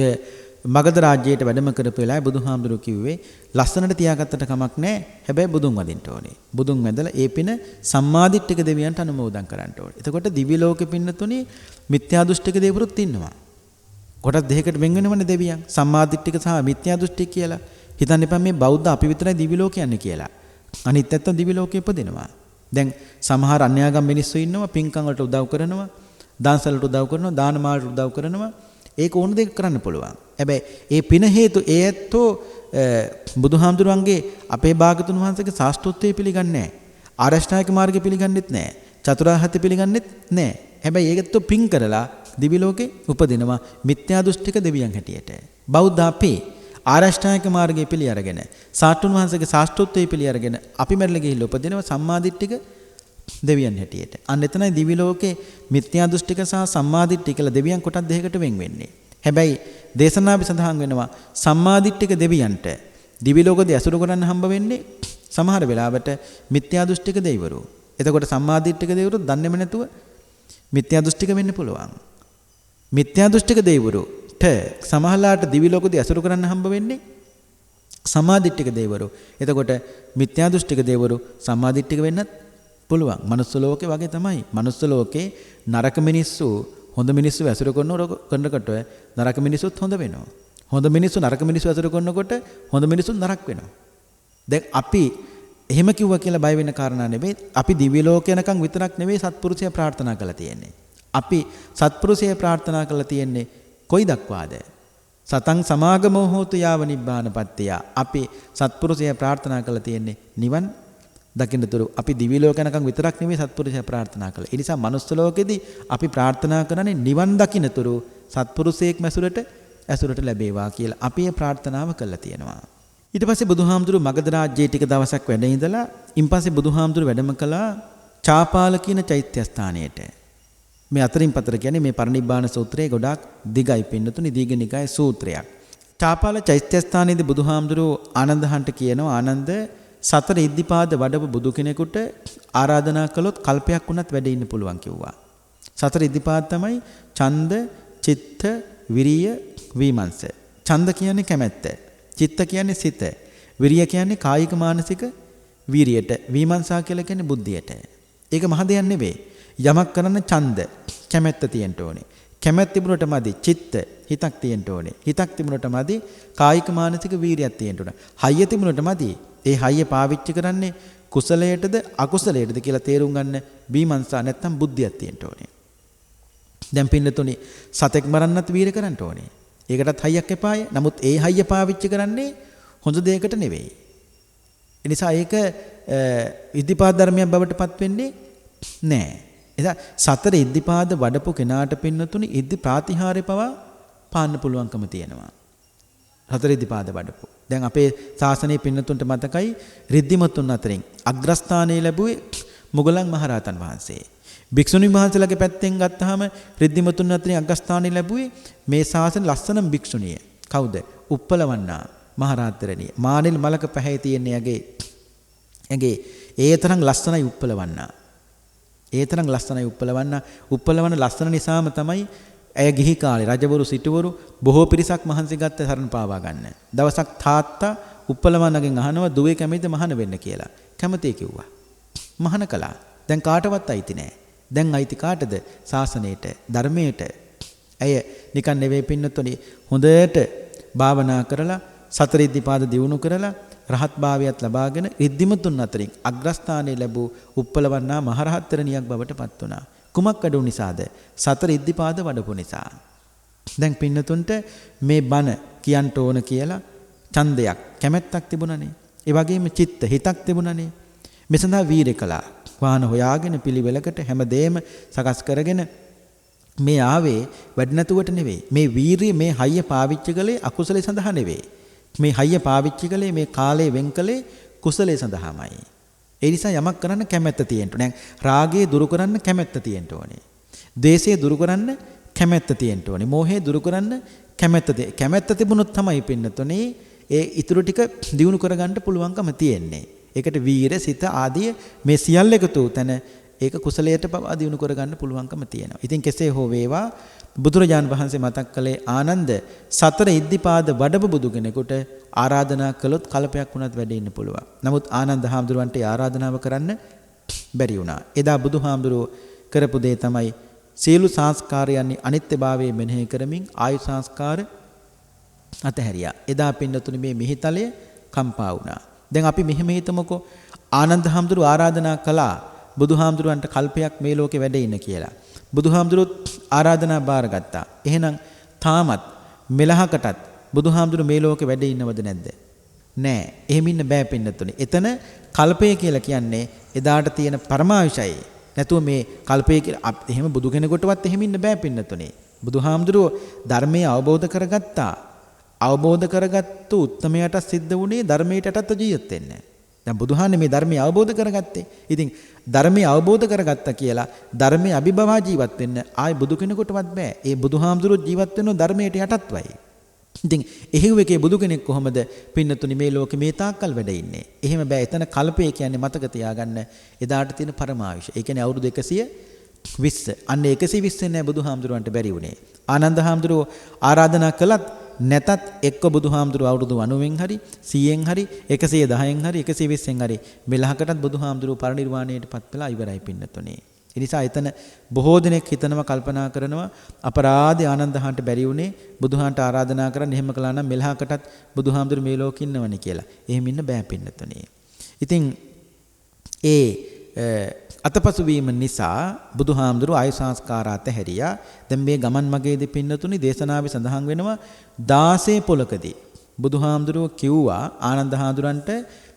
මගධ රාජ්‍යයට වැඩම කරපු වෙලාවේ බුදුහාමුදුරුවෝ කිව්වේ ලස්සනට තියාගත්තට කමක් නැහැ. හැබැයි බුදුන් වදින්න ඕනේ. බුදුන් වැදලා ඒ පින සම්මාදිට්ඨික දෙවියන්ට අනුමෝදන් කරන්න ඕනේ. එතකොට දිව්‍ය ලෝකෙ පින්නතුනේ මිත්‍යා දෘෂ්ටික දෙවිවරුත් ඉන්නවා. කොටස් දෙකකට වෙන් වෙනවනේ දෙවියන්. සම්මාදිට්ඨික සහ මිත්‍යා දෘෂ්ටික කියලා. හිතන්න එපා මේ බෞද්ධ අපි විතරයි දිව්‍ය ලෝකෙ යන්නේ කියලා. අනිත් ඇත්තන් දිව්‍ය ලෝකෙ ඉපදෙනවා. දැන් සමහර අන්‍යාගම් මිනිස්සු ඉන්නවා පින්කම් වලට උදව් කරනවා, දානසලට උදව් කරනවා, දානමාලට උදව් කරනවා. ඒක ඕන දෙයක් කරන්න පුළුවන්. හැබැයි ඒ පින හේතු ඒ ඇත්තෝ බුදුහාමුදුරන්ගේ අපේ භාගතුන් වහන්සේගේ ශාස්ත්‍රෝත්වය පිළිගන්නේ නැහැ. ආරෂ්ඨායක මාර්ගය පිළිගන්නෙත් නැහැ. චතුරාර්ය සත්‍ය පිළිගන්නෙත් නැහැ. හැබැයි ඒකත් පින් කරලා දිවි ලෝකේ උපදිනවා මිත්‍යා දෘෂ්ටික දෙවියන් හැටියට. බෞද්ධ අපේ ආරෂ්ඨායක මාර්ගය පිළි අරගෙන ශාස්ත්‍රඥ වහන්සේගේ ශාස්ත්‍රෝත්වය පිළි අරගෙන අපි මැරලා ගිහිල්ලා උපදිනවා සම්මාදිට්ඨික දෙවියන් හැටියට. අන්න එතනයි දිවි ලෝකේ මිත්‍යා දෘෂ්ටික සහ සම්මාදිට්ඨික කියලා දෙවියන් කොටස් දෙකකට වෙන් වෙන්නේ. හැබැයි දේශනාවේ සඳහන් වෙනවා සම්මාදිට්ඨික දෙවියන්ට දිවි ලෝකදී අසුරු කරන්න හම්බ වෙන්නේ සමහර වෙලාවට මිත්‍යා දෘෂ්ටික දෙවිවරු. එතකොට සම්මාදිට්ඨික දෙවිවරු දන්නේම නැතුව මිත්‍යා දෘෂ්ටික වෙන්න පුළුවන්. මිත්‍යා දෘෂ්ටික දෙවිවරුට සමහරලාට දිවි ලෝකදී අසුරු කරන්න හම්බ වෙන්නේ සම්මාදිට්ඨික දෙවිවරු. එතකොට මිත්‍යා දෘෂ්ටික දෙවිවරු සම්මාදිට්ඨික වෙන්නත් පුළුවන්. මනුස්ස ලෝකේ වගේ තමයි. මනුස්ස ලෝකේ නරක මිනිස්සු හොඳ මිනිස්සු ඇසුර කරනකොට නරක මිනිස්සුත් හොඳ වෙනවා. හොඳ මිනිස්සු නරක මිනිස්සු ඇසුර කරනකොට හොඳ මිනිස්සු නරක වෙනවා. දැන් අපි එහෙම කිව්වා කියලා බය වෙන කාරණා නෙවෙයි. අපි දිව්‍ය ලෝක යනකම් විතරක් නෙවෙයි සත්පුරුෂය ප්‍රාර්ථනා කරලා තියෙන්නේ. අපි සත්පුරුෂය ප්‍රාර්ථනා කරලා තියෙන්නේ කොයි දක්වාද? සතං සමාගමෝ හෝතු යාව නිබ්බානපත්තිය. අපි සත්පුරුෂය ප්‍රාර්ථනා කරලා තියෙන්නේ නිවන් දකින්නතුරු. අපි දිව්‍ය ලෝක යනකම් විතරක් නෙවෙයි සත්පුරුෂය ප්‍රාර්ථනා කළා. ඒ නිසා මනුස්ස ලෝකෙදී අපි ප්‍රාර්ථනා කරන්නේ නිවන් දකින්නතුරු සත්පුරුෂයෙක් ඇසුරට ලැබේවා කියලා අපි ඒ ප්‍රාර්ථනාව කළා තියෙනවා. ඊට පස්සේ බුදුහාමුදුරු මගධ රාජ්‍යයේ ටික දවසක් වැඩ ඉඳලා ඉන්පස්සේ බුදුහාමුදුරු වැඩම කළා චාපාල කියන චෛත්‍ය ස්ථානයට. මේ අතරින් පතර කියන්නේ මේ පරිනිබ්බාන සූත්‍රයේ ගොඩාක් දිගයි පින්නතුනි දීඝනිකායේ සූත්‍රයක්. චාපාල චෛත්‍ය ස්ථානයේදී බුදුහාමුදුරු ආනන්දහන්ට කියනවා ආනන්ද සතර ඉද්ධිපාද වඩපු බුදු කෙනෙකුට ආරාධනා කළොත් කල්පයක් වුණත් වැඩ ඉන්න පුළුවන් කිව්වා. සතර ඉද්ධිපාද තමයි ඡන්ද, චිත්ත, විරිය, විමර්ශ. ඡන්ද කියන්නේ කැමැත්ත. චිත්ත කියන්නේ සිත. විරිය කියන්නේ කායික මානසික වීරියට. විමර්ශා කියලා කියන්නේ බුද්ධියට. ඒක මහ දෙයක් නෙවෙයි. යමක් කරන්න ඡන්ද කැමැත්ත තියෙන්න ඕනේ. කැමැත්ත තිබුණට මදි චිත්ත හිතක් තියෙන්න ඕනේ. හිතක් තිබුණට මදි කායික මානසික වීරියක් තියෙන්න ඕනේ. හයිය තිබුණට මදි. ඒ හයිය පාවිච්චි කරන්නේ කුසලයටද අකුසලයටද කියලා තේරුම් ගන්න විමර්ශා නැත්තම් බුද්ධියක් තියෙන්න ඕනේ. දැන් පින්නතුනි සතෙක් මරන්නත් වීර කරන්න ඕනේ. ඒකටත් හයියක් එපාය. නමුත් ඒ හයිය පාවිච්චි කරන්නේ හොඳ දෙයකට නෙවෙයි. ඒ නිසා ඒක ඉද්ධිපාද ධර්මයක් බවට පත් වෙන්නේ නැහැ. එදා සතර ඉද්ධිපාද වඩපු කෙනාට පින්නතුනි ඉද්ධි ප්‍රාතිහාර්ය පවා පාන්න පුළුවන්කම තියෙනවා. සතර ඉද්ධිපාද වඩපු. දැන් අපේ ශාසනයේ පින්නතුන්ට මතකයි රිද්ධිමතුන් අතරින් අග්‍රස්ථානයේ ලැබුවේ මුගලන් මහරහතන් වහන්සේ. භික්ෂුණී වහන්සේලාගේ පැත්තෙන් ගත්තාම රිද්ධිමතුන් අතරින් අග්‍රස්ථානයේ ලැබුවේ මේ ශාසන ලස්සනම භික්ෂුණිය. කවුද? උප්පලවන්නා මහරහතරණිය. මානෙල් මලක පැහැය තියෙන යගේ ඒ තරම් ලස්සනයි උප්පලවන්නා. ඒ තරම් ලස්සනයි උප්පලවන්න ලස්සන නිසාම තමයි ඇය ගිහි කාලේ රජවරු සිටවරු බොහෝ පිරිසක් මහන්සි ගත්ත සරණ පාවා ගන්න. දවසක් තාත්තා උප්පලවන්නගෙන් අහනවා දුවේ කැමතිද මහාන වෙන්න කියලා. කැමතියි කිව්වා. මහාන කළා. දැන් කාටවත් අයිති නැහැ. දැන් අයිති කාටද? ශාසනයට, ධර්මයට. ඇය නිකන් නෙවෙයි පින්නතුනි හොඳට භාවනා කරලා සතර ඉද්ධිපාද දියුණු කරලා රහත් භාවයත් ලබාගෙන රිද්ධිමතුන් අතරින් අග්‍රස්ථානයේ ලැබූ උප්පලවන්නා මහරහත්තරණියක් බවට පත් වුණා. කුමක් වැඩු නිසාද? සතර ඉද්ධිපාද වඩපු නිසා. දැන් පින්නතුන්ට මේ බණ කියන්න ඕන කියලා ඡන්දයක් කැමැත්තක් තිබුණනේ. ඒ වගේම චිත්ත හිතක් තිබුණනේ. මේ සඳහා වීරය කළා. වාහන හොයාගෙන පිළිවෙලකට හැමදේම සකස් කරගෙන මේ ආවේ වැඩ නැතුවට නෙවෙයි. මේ වීරිය මේ හයිය පාවිච්චි කළේ අකුසලයේ සඳහා නෙවෙයි. මේ හයිය පාවිච්චි කළේ මේ කාලේ වෙන් කළේ කුසලයේ සඳහාමයි. ඒ නිසා යමක් කරන්න කැමැත්ත තියෙන්න ඕනේ. රාගය දුරු කරන්න කැමැත්ත තියෙන්න ඕනේ. ද්වේෂය දුරු කරන්න කැමැත්ත තියෙන්න ඕනේ. මෝහය දුරු කරන්න කැමැත්ත තිබුණොත් තමයි පින්නතුනේ ඒ ඊටු ටික දිනු කරගන්න පුළුවන්කම තියෙන්නේ. ඒකට වීර සිත ආදී මේ සියල්ල එකතු තැන ඒක කුසලයට පවා දිනු කරගන්න පුළුවන්කම තියෙනවා. ඉතින් කෙසේ හෝ වේවා බුදුරජාන් වහන්සේ මතක් කළේ ආනන්ද සතර ඉද්ධිපාද වඩපු බුදු කෙනෙකුට ආරාධනා කළොත් කල්පයක් වුණත් වැඩ ඉන්න පුළුවන්. නමුත් ආනන්ද හාමුදුරුවන්ට ආරාධනාව කරන්න බැරි වුණා. එදා බුදුහාමුදුරුව කරපු දේ තමයි සියලු සංස්කාරයන් අනිත්‍යභාවයේ මෙනෙහි කරමින් ආයු සංස්කාර අතහැරියා. එදා පින්නතුනි මේ මිහිතලය කම්පා වුණා. දැන් අපි මෙහෙම හිතමුකෝ ආනන්ද හාමුදුරුව ආරාධනා කළා බුදුහාමුදුරුවන්ට කල්පයක් මේ ලෝකේ වැඩ ඉන්න කියලා. බුදුහාමුදුරුවෝ ආරාධනා බාරගත්තා. එහෙනම් තාමත් මෙලහකටත් බුදුහාමුදුරුවෝ මේ ලෝකේ වැඩ ඉන්නවද නැද්ද? නෑ. එහෙම ඉන්න බෑ පින්නතුනි. එතන කල්පය කියලා කියන්නේ එදාට තියෙන පරමාවිෂයයි. නැතුව මේ කල්පය කියලා එහෙම බුදු කෙනෙකුටවත් එහෙම ඉන්න බෑ පින්නතුනි. බුදුහාමුදුරුවෝ ධර්මයේ අවබෝධ කරගත්තා. අවබෝධ කරගත්තු උත්තමයට සිද්ධ වුණේ ධර්මයටත් ජීවත් වෙන්න. දැන් බුදුහාන්නේ මේ ධර්මය අවබෝධ කරගත්තේ. ඉතින් ධර්මය අවබෝධ කරගත්තා කියලා ධර්මයේ අභිභවා ජීවත් වෙන්න ආයි බුදු කෙනෙකුටවත් බෑ. ඒ බුදුහාමුදුරුවෝ ජීවත් වෙන ධර්මයට යටත්වයි. ඉතින් එහෙව් එකේ බුදු කෙනෙක් කොහොමද පින්නතුනි මේ ලෝකෙ මේ තාක්කල් වැඩ ඉන්නේ? එහෙම බෑ. එතන කල්පය කියන්නේ මතක තියාගන්න එදාට තියෙන පරමාවිෂය. ඒ කියන්නේ අවුරුදු 120. අන්න 120 නෑ බුදුහාමුදුරුවන්ට බැරි වුණේ. ආනන්ද හාමුදුරුවෝ ආරාධනා කළත් නැතත් එක්ක බුදුහාමුදුරුවෝ අවුරුදු 90න් හරි 100න් හරි 110න් හරි 120න් හරි මෙලහකටත් බුදුහාමුදුරුවෝ පරිනිර්වාණයටපත් වෙලා ඉවරයි පින්නතුනේ. ඒ නිසා එතන බොහෝ දෙනෙක් හිතනවා කල්පනා කරනවා අපරාධය ආනන්දහාන්ට බැරි වුණේ බුදුහාන්ට ආරාධනා කරන් එහෙම කළා නම් මෙලහකටත් බුදුහාමුදුරුවෝ මේ ලෝකෙ ඉන්නවනේ කියලා. එහෙම ඉන්න බෑ පින්නතුනේ. ඉතින් ඒ අතපසු වීම නිසා බුදුහාමුදුරුවෝ ආයු සංස්කාර අතහැරියා. දැන් මේ ගමන් මගේදී පින්නතුනි දේශනාවේ සඳහන් වෙනවා 16 පොලකදී බුදුහාමුදුරුවෝ කිව්වා ආනන්ද හාමුදුරන්ට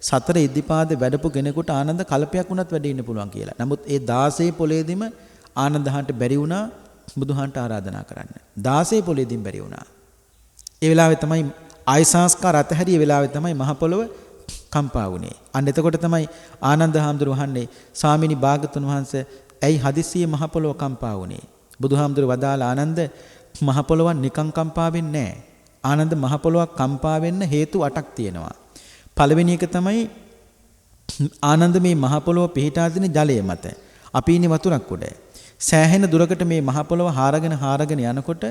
සතර ඉද්ධිපාද වැඩපු කෙනෙකුට ආනන්ද කල්පයක් වුණත් වැඩ ඉන්න පුළුවන් කියලා. නමුත් ඒ 16 පොලේදීම ආනන්දහන්ට බැරි වුණා බුදුහන්ට ආරාධනා කරන්න. 16 පොලේදීම බැරි වුණා. ඒ වෙලාවේ තමයි ආයු සංස්කාර අතහැරිය වෙලාවේ තමයි මහ පොළොව කම්පා වුණේ. අන්න එතකොට තමයි ආනන්ද හාමුදුරුවෝ වහන්නේ ස්වාමිනී භාගතුන් වහන්සේ ඇයි හදිස්සියේ මහ පොළොව කම්පා වුණේ? බුදුහාමුදුරුවෝ වදාළ ආනන්ද මහ පොළොවක් නිකං කම්පා වෙන්නේ නැහැ. ආනන්ද මහ පොළොවක් කම්පා වෙන්න හේතු 8ක් තියෙනවා. පළවෙනි එක තමයි ආනන්ද මේ මහ පොළොව පිහිටා දින ජලය මත. අපි ඉන්නේ වතුරක් උඩ. සෑහෙන දුරකට මේ මහ පොළොව හාරගෙන යනකොට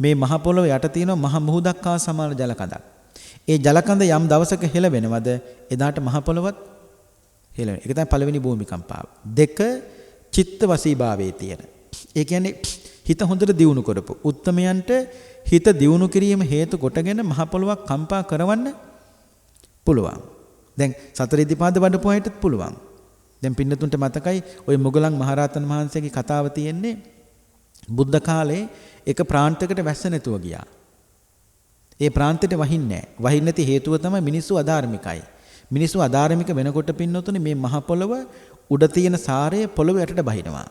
මේ මහ පොළොව යට තියෙන මහ මුහුදක් හා සමාන ජල කඳක්. ඒ ජල කඳ යම් දවසක හෙළවෙනවද එදාට මහ පොළොවත් හෙළවෙන. ඒක තමයි පළවෙනි භූමිකම්පාව. 2 චිත්ත වසීභාවයේ තියෙන. ඒ කියන්නේ හිත හොඳට දියුණු කරපො. උත්තමයන්ට හිත දියුණු කිරීම හේතු කොටගෙන මහ පොළොවක් කම්පා කරවන්න පුළුවන්. දැන් සතර ඉද්ධිපාද වඩපු අයටත් පුළුවන්. දැන් පින්නතුන්ට මතකයි ওই මොගලන් මහරහතන් වහන්සේගේ කතාව තියෙන්නේ බුද්ධ කාලේ එක ප්‍රාන්තයකට වැස්ස නැතුව ගියා. ඒ ප්‍රාන්තෙට වහින්නේ නැහැ. වහින්න නැති හේතුව තමයි මිනිස්සු අධාර්මිකයි. මිනිස්සු අධාර්මික වෙනකොට පින්නතුනේ මේ මහ පොළොව උඩ තියෙන සාරය පොළොව යටට බහිනවා.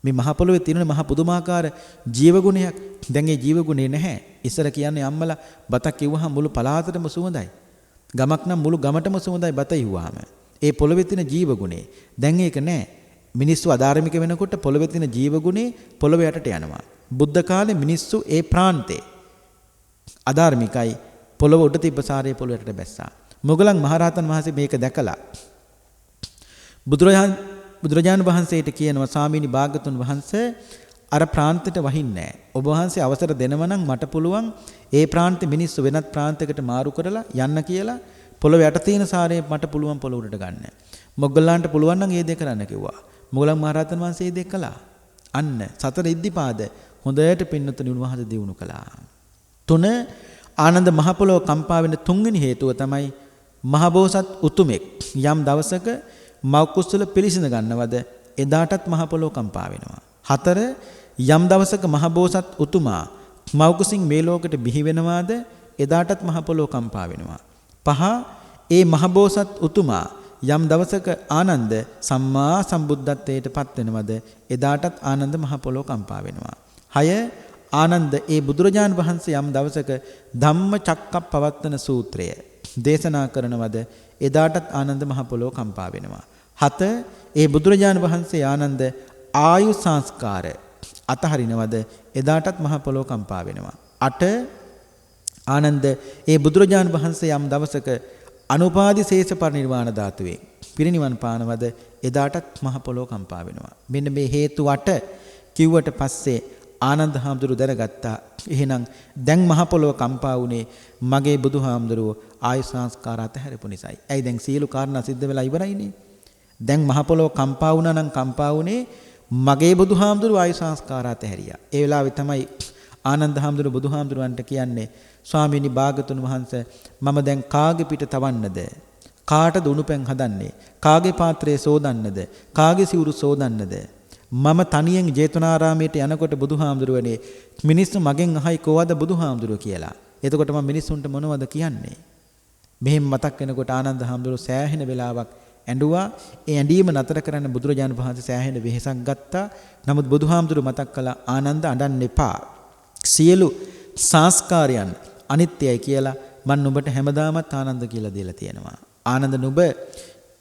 මේ මහ පොළොවේ තියෙන මහ පුදුමාකාර ජීවගුණයක්. දැන් ඒ ජීවගුණේ නැහැ. ඉස්සර කියන්නේ අම්මලා බතක් කිව්වහම මුළු පළාතටම සුවඳයි. ගමක් නම් මුළු ගමටම සුවඳයි බත ඉව්වහම. ඒ පොළොවේ තියෙන ජීවගුණේ. දැන් ඒක නැහැ. මිනිස්සු අධාර්මික වෙනකොට පොළොවේ තියෙන ජීවගුණේ පොළොව යටට යනවා. බුද්ධ කාලේ මිනිස්සු ඒ ප්‍රාන්තේ අධාර්මිකයි පොළොව උඩ තිබ්බ සාරේ පොළොව යටට බැස්සා. මොගලන් මහරහතන් වහන්සේ මේක දැකලා බුදුරජාණන් වහන්සේට කියනවා ස්වාමීනි භාගතුන් වහන්සේ අර ප්‍රාන්තයට වහින්නේ නැහැ. ඔබ වහන්සේ අවසර දෙනව නම් මට පුළුවන් ඒ ප්‍රාන්තේ මිනිස්සු වෙනත් ප්‍රාන්තයකට මාරු කරලා යන්න කියලා පොළොව යට තියෙන සාරේ මට පුළුවන් පොළොව උඩට ගන්න. මොග්ගල්ලාන්ට පුළුවන් නම් ඒ දේ කරන්න කිව්වා. මොගලන් මහරහතන් වහන්සේ ඒ දේ කළා. අන්න සතර ඉද්ධිපාද හොඳට පින්නතුණු උන්වහන්සේ දිනු කළා. 3 ආනන්ද මහ පොළොව කම්පා වෙන තුන්වෙනි හේතුව තමයි මහබෝසත් උතුමෙක් යම් දවසක මව් කුසල පිළිසිඳ ගන්නවද එදාටත් මහ පොළොව කම්පා වෙනවා. 4 යම් දවසක මහබෝසත් උතුමා මව් කුසින් මේ ලෝකෙට බිහි වෙනවාද එදාටත් මහ පොළොව කම්පා වෙනවා. 5 ඒ මහබෝසත් උතුමා යම් දවසක ආනන්ද සම්මා සම්බුද්ධත්වයට පත් වෙනවද එදාටත් ආනන්ද මහ පොළොව කම්පා වෙනවා. 6 ආනන්ද ඒ බුදුරජාණන් වහන්සේ යම් දවසක ධම්මචක්කප්පවත්තන සූත්‍රය දේශනා කරනවද එදාටත් ආනන්ද මහ පොළොව කම්පා වෙනවා. 7 ඒ බුදුරජාණන් වහන්සේ ආනන්ද ආයු සංස්කාර අතහරිනවද එදාටත් මහ පොළොව කම්පා වෙනවා. 8 ආනන්ද ඒ බුදුරජාණන් වහන්සේ යම් දවසක අනුපාදි ශේෂ පරිනිර්වාණ ධාතුවේ පිරිනිවන් පානවද එදාටත් මහ පොළොව කම්පා වෙනවා. මෙන්න මේ හේතු 8 කිව්වට පස්සේ ආනන්ද හාමුදුරුවෝ දැනගත්තා එහෙනම් දැන් මහ පොළොව කම්පා වුණේ මගේ බුදුහාමුදුරුවෝ ආයු සංස්කාර අතහැරපු නිසායි. ඇයි දැන් සියලු කාරණා සිද්ධ වෙලා ඉවරයිනේ. දැන් මහ පොළොව කම්පා වුණා නම් කම්පා වුණේ මගේ බුදුහාමුදුරුවෝ ආයු සංස්කාර අතහැරියා. ඒ වෙලාවේ තමයි ආනන්ද හාමුදුරුවෝ බුදුහාමුදුරුවන්ට කියන්නේ ස්වාමීනි භාගතුන් වහන්සේ මම දැන් කාගේ පිට තවන්නද? කාටද උණුපැන් හදන්නේ? කාගේ පාත්‍රයේ සෝදන්නද? කාගේ සිවුරු සෝදන්නද? මම තනියෙන් ජේතවනාරාමයට යනකොට බුදුහාමුදුරුවනේ මිනිස්සු මගෙන් අහයි කොහොමද බුදුහාමුදුරුවෝ කියලා. එතකොට මම මිනිස්සුන්ට මොනවද කියන්නේ? මෙහෙම මතක් වෙනකොට ආනන්ද හාමුදුරුවෝ සෑහෙන වෙලාවක් ඇඬුවා. ඒ ඇඬීම නතර කරන්න බුදුරජාණන් වහන්සේ සෑහෙන වෙහෙසක් ගත්තා. නමුත් බුදුහාමුදුරුවෝ මතක් කළා ආනන්ද අඬන්න එපා. සියලු සංස්කාරයන් අනිත්‍යයි කියලා මම නුඹට හැමදාමත් ආනන්ද කියලා දීලා තියෙනවා. ආනන්ද නුඹ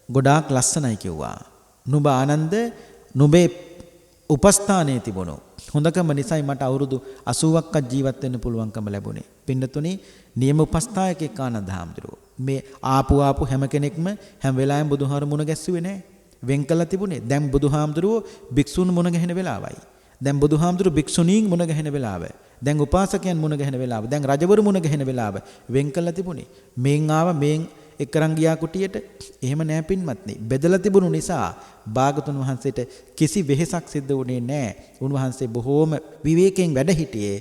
ගොඩාක් ලස්සනයි කිව්වා. නුඹ ආනන්ද නුඹේ උපස්ථානයේ තිබුණු හොඳකම නිසයි මට අවුරුදු 80ක්වත් ජීවත් වෙන්න පුළුවන්කම ලැබුණේ. පින්නතුනි නියම උපස්ථායකෙක් ආනන්ද හාමුදුරුවෝ. මේ ආපු හැම කෙනෙක්ම හැම වෙලාවෙම බුදුහාර මුණ ගැස්සුවේ නැහැ. වෙන් කළා තිබුණේ. දැන් බුදුහාමුදුරුවෝ භික්ෂුන් මුණ ගැහෙන වෙලාවයි. දැන් බුදුහාමුදුරු භික්ෂුණීන් මුණ ගැහෙන වෙලාව, දැන් උපාසකයන් මුණ ගැහෙන වෙලාව, දැන් රජවරු මුණ ගැහෙන වෙලාව වෙන් කළා තිබුණේ. මේන් ආව මේන් එක්කරන් ගියා කුටියට. එහෙම නෑ පින්වත්නි. බෙදලා තිබුණු නිසා භාගතුන් වහන්සේට කිසි වෙහෙසක් සිද්ධ වුණේ නෑ. උන්වහන්සේ බොහෝම විවේකයෙන් වැඩ හිටියේ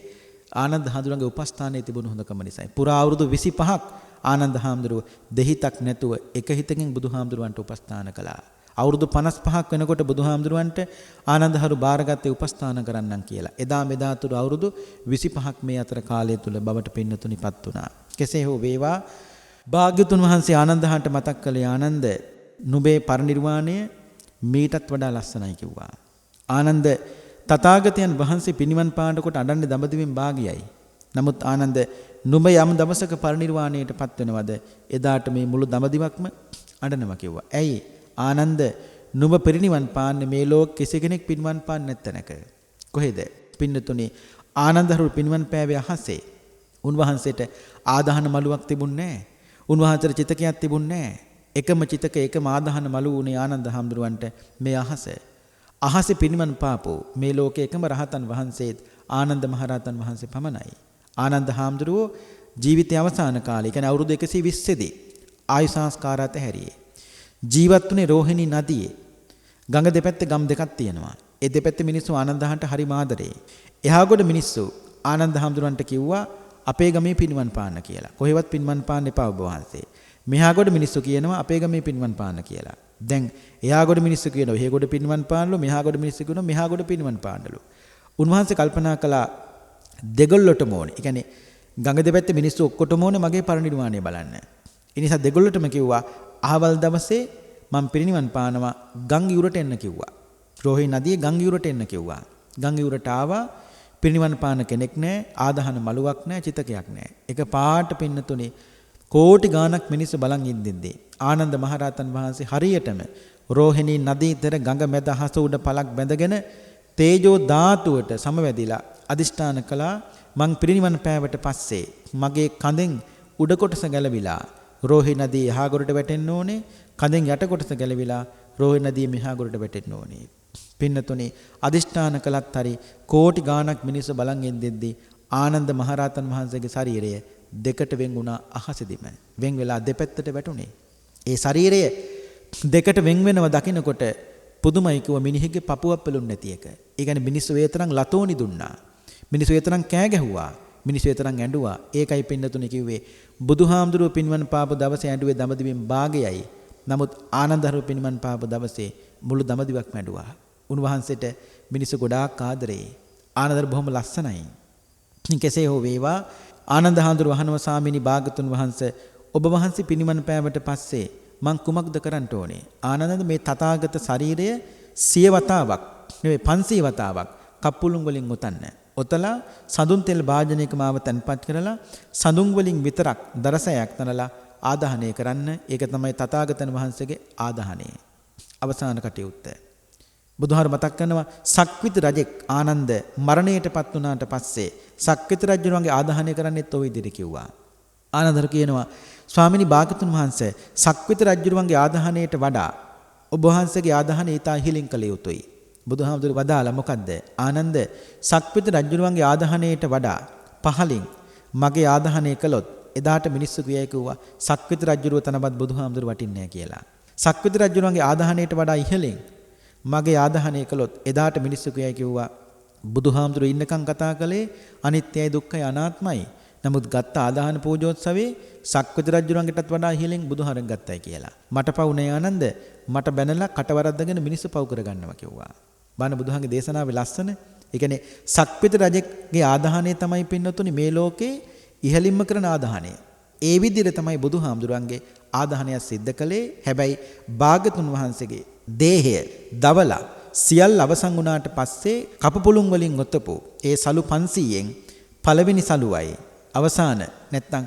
ආනන්ද හාමුදුරන්ගේ උපස්ථානයේ තිබුණු හොඳකම නිසායි. පුරා අවුරුදු 25ක් ආනන්ද හාමුදුරුව දෙහිතක් නැතුව එක හිතකින් බුදුහාමුදුරුවන්ට උපස්ථාන කළා. අවුරුදු 55ක් වෙනකොට බුදුහාමුදුරුවන්ට ආනන්දහරු බාරගත්තේ උපස්ථාන කරන්නම් කියලා. එදා මෙදා තුර අවුරුදු 25ක් මේ අතර කාලය තුල බවට පින්නතුනිපත් වුණා. කෙසේ හෝ වේවා භාග්‍යතුන් වහන්සේ ආනන්දහන්ට මතක් කළේ ආනන්ද නුඹේ පරිනිර්වාණය මීටත් වඩා ලස්සනයි කිව්වා. ආනන්ද තථාගතයන් වහන්සේ පිනිවන් පාන කොට අඬන්නේ දඹදිවෙන් භාගයයි. නමුත් ආනන්ද නුඹ යම් දවසක පරිනිර්වාණයටපත් වෙනවද එදාට මේ මුළු දඹදිවක්ම අඬනවා කිව්වා. ඇයි? ආනන්ද නුඹ පිරිනිවන් පාන්නේ මේ ලෝක කිසි කෙනෙක් පින්වන් පාන්නේ නැත්තනක. කොහෙද? පින්නතුනේ ආනන්දහරු පින්වන් පෑවේ අහසේ. උන්වහන්සේට ආදාහන මළුවක් තිබුණේ නැහැ. උන්වහන්සේට චිතකයක් තිබුණේ නැහැ. එකම චිතක එකම ආදාහන මළුව උනේ ආනන්ද හාමුදුරුවන්ට මේ අහස. අහසේ පින්වන් පාපෝ මේ ලෝකයේ එකම රහතන් වහන්සේත් ආනන්ද මහරහතන් වහන්සේ පමණයි. ආනන්ද හාමුදුරුවෝ ජීවිතයේ අවසාන කාලේ කියන්නේ අවුරුදු 120 දී ආයු සංස්කාරات හැරියේ. ජීවත් වුණේ රෝහිණී නදියේ. ගඟ දෙපැත්තේ ගම් දෙකක් තියෙනවා. ඒ දෙපැත්තේ මිනිස්සු ආනන්දහන්ට හරි ආදරේ. එහාගොඩ මිනිස්සු ආනන්ද හාමුදුරන්ට කිව්වා අපේ ගමේ පින්වන් පාන්න කියලා. කොහෙවත් පින්වන් පාන්න එපා ඔබ වහන්සේ. මෙහාගොඩ මිනිස්සු කියනවා අපේ ගමේ පින්වන් පාන්න කියලා. දැන් එහාගොඩ මිනිස්සු කියනවා එහෙගොඩ පින්වන් පාන්නලු, මෙහාගොඩ මිනිස්සු කියනවා මෙහාගොඩ පින්වන් පාන්නලු. උන්වහන්සේ කල්පනා කළා දෙගොල්ලටම ඕනේ. ඒ කියන්නේ ගඟ දෙපැත්තේ මිනිස්සු ඔක්කොටම ඕනේ මගේ පරිනිර්වාණය බලන්න. ඒ නිසා දෙගොල්ලටම කිව්වා අහවල් දවසේ මම පිරිනිවන් පානවා ගං ඉවුරට එන්න කිව්වා. රෝහිණී නදියේ ගං ඉවුරට එන්න කිව්වා. ගං ඉවුරට ආවා. පිරිනිවන් පාන කෙනෙක් නැහැ, ආදාහන මළුවක් නැහැ, චිතකයක් නැහැ. එක පාට පින්නතුනේ කෝටි ගාණක් මිනිස්සු බලන් ඉඳින්දී ආනන්ද මහරහතන් වහන්සේ හරියටම රෝහිණී නදීතර ගඟ මැද හස උඩ පළක් බැඳගෙන තේජෝ ධාතුවට සමවැදිලා අදිෂ්ඨාන කළා මං පිරිනිවන් පෑවට පස්සේ මගේ කඳෙන් උඩ කොටස ගැලවිලා රෝහිණී නදී එහා ගොඩට වැටෙන්න ඕනේ. කඳෙන් යට කොටස ගැලවිලා රෝහිණී නදී මෙහා ගොඩට වැටෙන්න ඕනේ. පින්නතුනේ අදිෂ්ඨාන කළත් හරි කෝටි ගාණක් මිනිස්සු බලන් ඉඳෙද්දී ආනන්ද මහරහතන් වහන්සේගේ ශරීරය දෙකට වෙන් වුණා අහසෙදිම. වෙන් වෙලා දෙපැත්තට වැටුනේ. ඒ ශරීරය දෙකට වෙන් වෙනව දකිනකොට පුදුමයි කිව්ව මිනිහෙක්ගේ පපුවක් පෙළුන්නේ නැති එක. ඒ කියන්නේ මිනිස්සු ඒ තරම් ලතෝනි දුන්නා. මිනිස්සු ඒ තරම් කෑ ගැහුවා. මිනිස්සු ඒ තරම් ඇඬුවා. ඒකයි පින්නතුනේ කිව්වේ බුදුහාමුදුරුවෝ පින්වන් පාප දවසේ ඇඬුවේ දඹදිවෙන් භාගයයි. නමුත් ආනන්දහරු පින්වන් පාප දවසේ මුළු දඹදිවක් ඇඬුවා. උන්වහන්සේට මිනිස්සු ගොඩාක් ආදරේ. ආනන්දහරු බොහොම ලස්සනයි. කෙසේ හෝ වේවා ආනන්ද හාමුදුරුවෝ අහනවා ස්වාමීනි භාගතුන් වහන්සේ ඔබ වහන්සේ පින්වන් පෑවට පස්සේ මං කුමක්ද කරන්න ඕනේ? ආනන්ද මේ තථාගත ශරීරය 100 වතාවක් නෙවෙයි 500 වතාවක් කප්පුලුන් වලින් උතන්න. ඔතලා සඳුන් තෙල් භාජනයක මාව තන්පත් කරලා සඳුන් වලින් විතරක් දරසයක් තනලා ආදාහනය කරන්න. ඒක තමයි තථාගතයන් වහන්සේගේ ආදාහනය. අවසාන කටයුත්ත. බුදුහාර මතක් කරනවා සක්විති රජෙක් ආනන්ද මරණයටපත් වුණාට පස්සේ සක්විති රජුණන්ගේ ආදාහනය කරන්නෙත් ඔය විදිහට කිව්වා. ආනන්දර කියනවා ස්වාමිනී භාගතුන් වහන්සේ සක්විති රජුණන්ගේ ආදාහනයට වඩා ඔබ වහන්සේගේ ආදාහනය ඊට හිලින් කළ යුතුයි. බුදුහාමුදුරු වදාලා මොකද්ද? ආනන්ද සක්විති රජුණන්ගේ ආදාහනයට වඩා පහලින් මගේ ආදාහනය කළොත් එදාට මිනිස්සු කියයි කිව්වා සක්විති රජුරුව තනවත් බුදුහාමුදුරු වටින්නේ නැහැ කියලා. සක්විති රජුණන්ගේ ආදාහනයට වඩා ඉහළින් මගේ ආදාහනය කළොත් එදාට මිනිස්සු කියයි කිව්වා බුදුහාමුදුරු ඉන්නකම් කතා කළේ අනිත්‍යයි දුක්ඛයි අනාත්මයි. නමුත් ගත්ත ආදාහන පූජෝත්සවේ සක්විති රජුණන්ගටත් වඩා ඉහළින් බුදුහාරන් ගත්තයි කියලා. මට පව් නේ ආනන්ද මට බැනලා කටවරද්දගෙන මිනිස්සු පව් කරගන්නවා කිව්වා. බාන බුදුහාගේ දේශනාවේ ලස්සන. ඒ කියන්නේ සක්විති රජෙක්ගේ ආදාහනය තමයි පින්නතුනි මේ ලෝකේ ඉහළින්ම කරන ආදාහනය. ඒ විදිහට තමයි බුදුහාමුදුරන්ගේ ආදාහනය සිද්ධ කළේ. හැබැයි භාගතුන් වහන්සේගේ දේහය දවලා සියල්ල අවසන් වුණාට පස්සේ කපපුලුන් වලින් ඔතපු ඒ සලු 500න් පළවෙනි සලුවයි අවසාන නැත්තම්